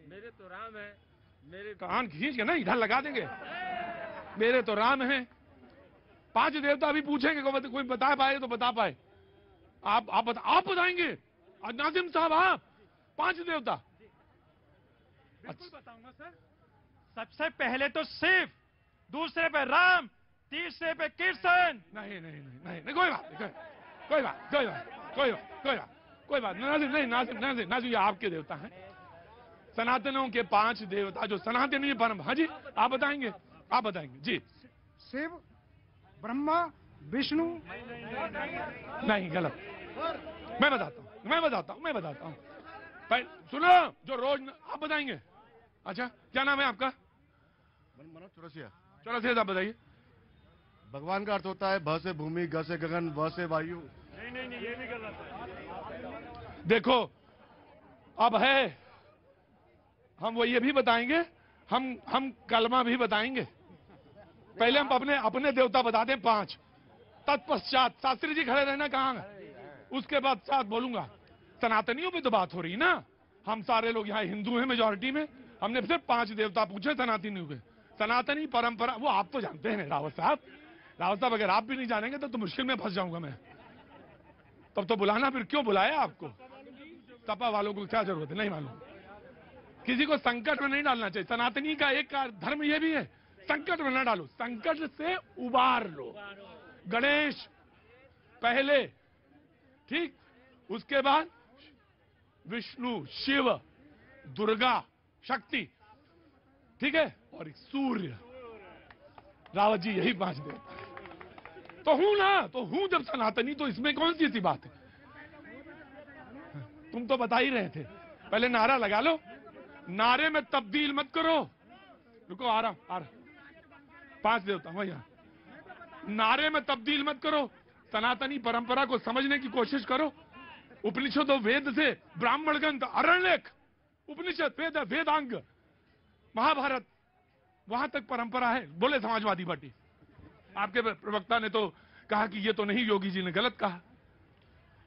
मेरे तो राम है। मेरे कान खींच के ना इधर लगा देंगे। मेरे तो राम है। 5 देवता अभी पूछेंगे, कोई बता पाए तो बता पाए। आप बताएंगे? नाजिम साहब, आप 5 देवता? बिल्कुल बताऊंगा सर। सबसे पहले तो शिव, दूसरे पे राम, तीसरे पे कृष्ण। नहीं, कोई बात नाजिम, ये आपके देवता हैं। सनातनों के 5 देवता जो सनातनी परम। हाँ जी, आप बताएंगे जी। शिव, ब्रह्मा, विष्णु। नहीं, गलत। मैं बताता हूँ। सुनो, जो रोज आप बताएंगे। अच्छा, क्या नाम है आपका? मनोज चौरसिया। चौरसिया साहब बताइए। भगवान का अर्थ होता है भ से भूमि, ग से गगन, व से वायु। नहीं, ये भी गलत है। देखो, अब है, हम वो ये भी बताएंगे, हम कलमा भी बताएंगे। पहले हम अपने देवता बता दें 5, तत्पश्चात शास्त्री जी खड़े रहना कहाँ, उसके बाद साथ बोलूंगा। सनातनियों पे तो बात हो रही ना, हम सारे लोग यहाँ हिंदू हैं मेजॉरिटी में, हमने सिर्फ 5 देवता पूछे सनातनियों के। सनातनी परंपरा वो आप तो जानते हैं रावत साहब। रावत साहब अगर आप भी नहीं जानेंगे तो मुश्किल में फंस जाऊंगा मैं। तब तो बुलाना, फिर क्यों बुलाया आपको? सपा वालों को क्या जरूरत है, नहीं मालूम। किसी को संकट में नहीं डालना चाहिए। सनातनी का एक धर्म ये भी है, संकट में न डालो, संकट से उबार लो। गणेश पहले, ठीक, उसके बाद विष्णु, शिव, दुर्गा, शक्ति, ठीक है, और एक सूर्य। रावत जी यही 5 देवता है। तो हूं ना, तो हूं जब सनातनी, तो इसमें कौन सी बात है? तुम तो बता ही रहे थे। पहले नारा लगा लो, नारे में तब्दील मत करो। रुको, आ रहा 5 देवता वही। नारे में तब्दील मत करो, सनातनी परंपरा को समझने की कोशिश करो। उपनिषदों, वेद से ब्राह्मण ग्रंथ, अरण्यक, उपनिषद, वेद, वेदांग, महाभारत, वहां तक परंपरा है। बोले समाजवादी पार्टी, आपके प्रवक्ता ने तो कहा कि ये तो नहीं, योगी जी ने गलत कहा।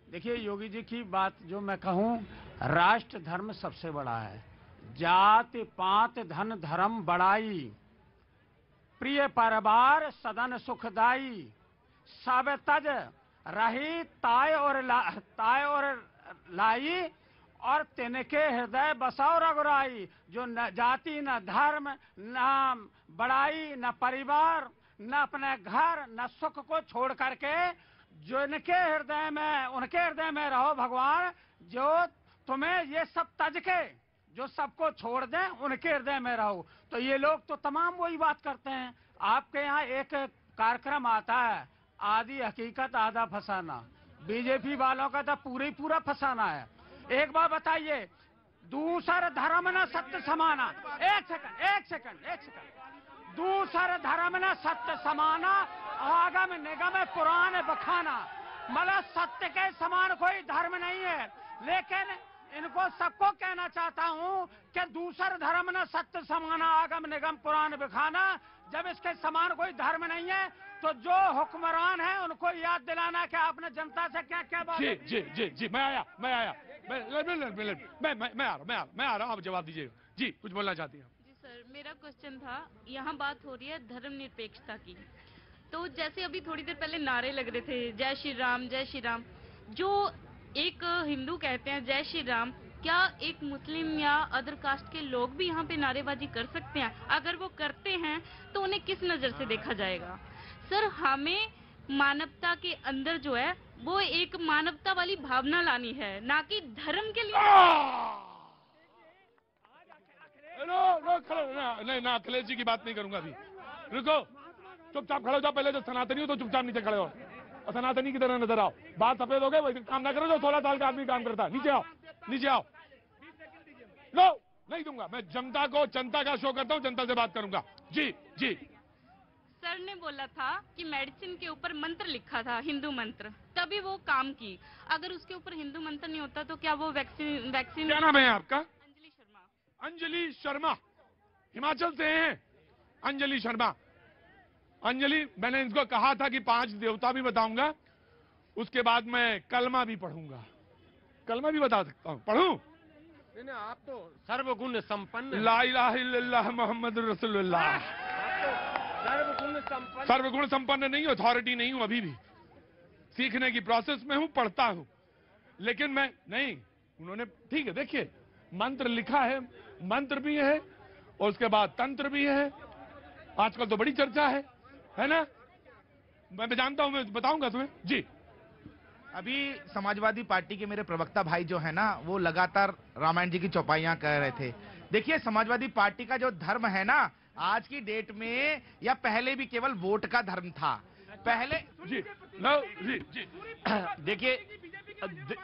देखिए योगी जी की बात जो मैं कहूं, राष्ट्र धर्म सबसे बड़ा है। जाति पात धन धर्म बड़ाई, प्रिय परवार सदन सुखदाई, सब तज रही ताय और लाई, और तिनके हृदय बसाओ रघुराई। जो न जाति, न धर्म, न बड़ाई, न परिवार, न अपने घर, न सुख को छोड़ करके जो इनके हृदय में, उनके हृदय में रहो भगवान। जो तुम्हें ये सब तज के, जो सबको छोड़ दें, उनके हृदय में रहो। तो ये लोग तो तमाम वही बात करते हैं। आपके यहाँ एक कार्यक्रम आता है, आधी हकीकत आधा फसाना। बीजेपी वालों का तो पूरा फसाना है। एक बार बताइए, दूसर धर्म न सत्य समाना। एक सेकंड। दूसर धर्म न सत्य समाना, आगम निगम पुराण बखाना। मतलब सत्य के समान कोई धर्म नहीं है। लेकिन इनको सबको कहना चाहता हूं कि दूसर धर्म न सत्य समाना, आगम निगम पुराण बखाना। जब इसके समान कोई धर्म नहीं है तो जो हुक्मरान है उनको याद दिलाना कि आपने जनता से क्या क्या बात। जी, मैं आया, मैं आ रहा हूँ, आप जवाब दीजिएगा। जी, कुछ बोलना चाहती हैं? जी सर, मेरा क्वेश्चन था, यहाँ बात हो रही है धर्मनिरपेक्षता की। तो जैसे अभी थोड़ी देर पहले नारे लग रहे थे, जय श्री राम, जय श्री राम। जो एक हिंदू कहते हैं जय श्री राम, क्या एक मुस्लिम या अदर कास्ट के लोग भी यहाँ पे नारेबाजी कर सकते हैं? अगर वो करते हैं तो उन्हें किस नजर से देखा जाएगा? सर, हमें मानवता के अंदर जो है वो एक मानवता वाली भावना लानी है, ना कि धर्म के लिए। नहीं, अखिलेश जी की बात नहीं करूंगा अभी। रुको, चुपचाप खड़े हो जाओ। पहले जो सनातनी हो तो चुपचाप नीचे खड़े हो और सनातनी की तरह नजर आओ। बाल सफेद हो गए, वही काम ना करो जो 16 साल का आदमी काम करता है। नीचे आओ। नो, नहीं दूंगा मैं। जनता का शो करता हूँ, जनता से बात करूंगा। जी। सर ने बोला था कि मेडिसिन के ऊपर मंत्र लिखा था, हिंदू मंत्र, तभी वो काम की। अगर उसके ऊपर हिंदू मंत्र नहीं होता तो क्या वो वैक्सीन। क्या नाम है आपका? अंजलि शर्मा, हिमाचल से हैं। अंजलि शर्मा, अंजलि, मैंने इनको कहा था कि 5 देवता भी बताऊंगा, उसके बाद मैं कलमा भी पढ़ूंगा। कलमा भी बता सकता हूँ, पढ़ूं? नहीं, आप तो सर्वगुण संपन्न। ला इलाहा इल्लल्लाह मोहम्मद रसूलुल्लाह। सर्वगुण संपन्न नहीं, अथॉरिटी नहीं हूं, अभी भी सीखने की प्रोसेस में हूं, पढ़ता हूं। लेकिन मैं नहीं, उन्होंने ठीक है, देखिए मंत्र लिखा है, मंत्र भी है और उसके बाद तंत्र भी है। आजकल तो बड़ी चर्चा है ना? मैं जानता हूं, मैं बताऊंगा तुम्हें। जी, अभी समाजवादी पार्टी के मेरे प्रवक्ता भाई जो है ना, वो लगातार रामायण जी की चौपाइयां कह रहे थे। देखिए, समाजवादी पार्टी का जो धर्म है ना, आज की डेट में या पहले भी केवल वोट का धर्म था। पहले जी।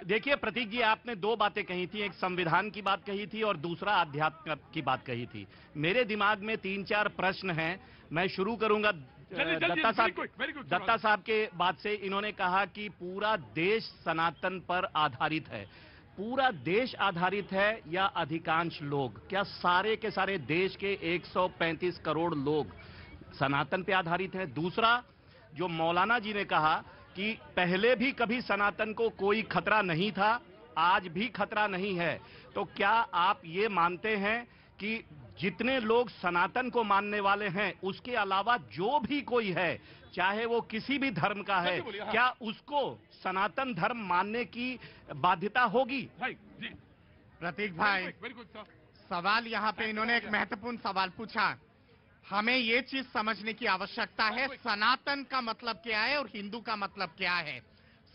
देखिए प्रतीक जी, आपने 2 बातें कही थी, एक संविधान की बात कही थी और दूसरा अध्यात्म की बात कही थी। मेरे दिमाग में 3-4 प्रश्न हैं, मैं शुरू करूंगा दत्ता साहब के बात से। इन्होंने कहा कि पूरा देश सनातन पर आधारित है। पूरा देश आधारित है या अधिकांश लोग? क्या सारे के सारे देश के 135 करोड़ लोग सनातन पे आधारित है? दूसरा, जो मौलाना जी ने कहा कि पहले भी कभी सनातन को कोई खतरा नहीं था, आज भी खतरा नहीं है, तो क्या आप ये मानते हैं कि जितने लोग सनातन को मानने वाले हैं उसके अलावा जो भी कोई है, चाहे वो किसी भी धर्म का है, क्या उसको सनातन धर्म मानने की बाध्यता होगी? प्रतीक भाई, सवाल यहाँ पे इन्होंने एक महत्वपूर्ण सवाल पूछा। हमें ये चीज समझने की आवश्यकता है, सनातन का मतलब क्या है और हिंदू का मतलब क्या है।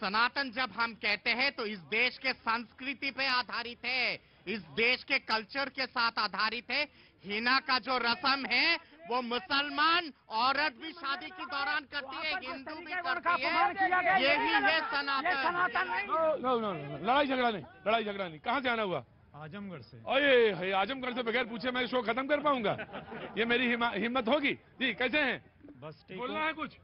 सनातन जब हम कहते हैं तो इस देश के संस्कृति पे आधारित है, इस देश के कल्चर के साथ आधारित है। हिना का जो रस्म है वो मुसलमान औरत भी शादी के दौरान करती है, हिंदू भी करती है, यही है सनातन। लड़ाई झगड़ा नहीं। कहाँ से आना हुआ? आजमगढ़ से। अरे आजमगढ़ से बगैर पूछे मैं शो खत्म कर पाऊंगा? ये मेरी हिम्मत होगी? जी कैसे हैं? बस ठीक। बोलना है कुछ?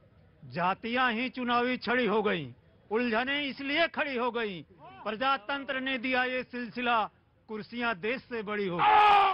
जातियां ही चुनावी छड़ी हो गई, उलझने इसलिए खड़ी हो गई, प्रजातंत्र ने दिया ये सिलसिला, कुर्सियां देश से बड़ी हो गई।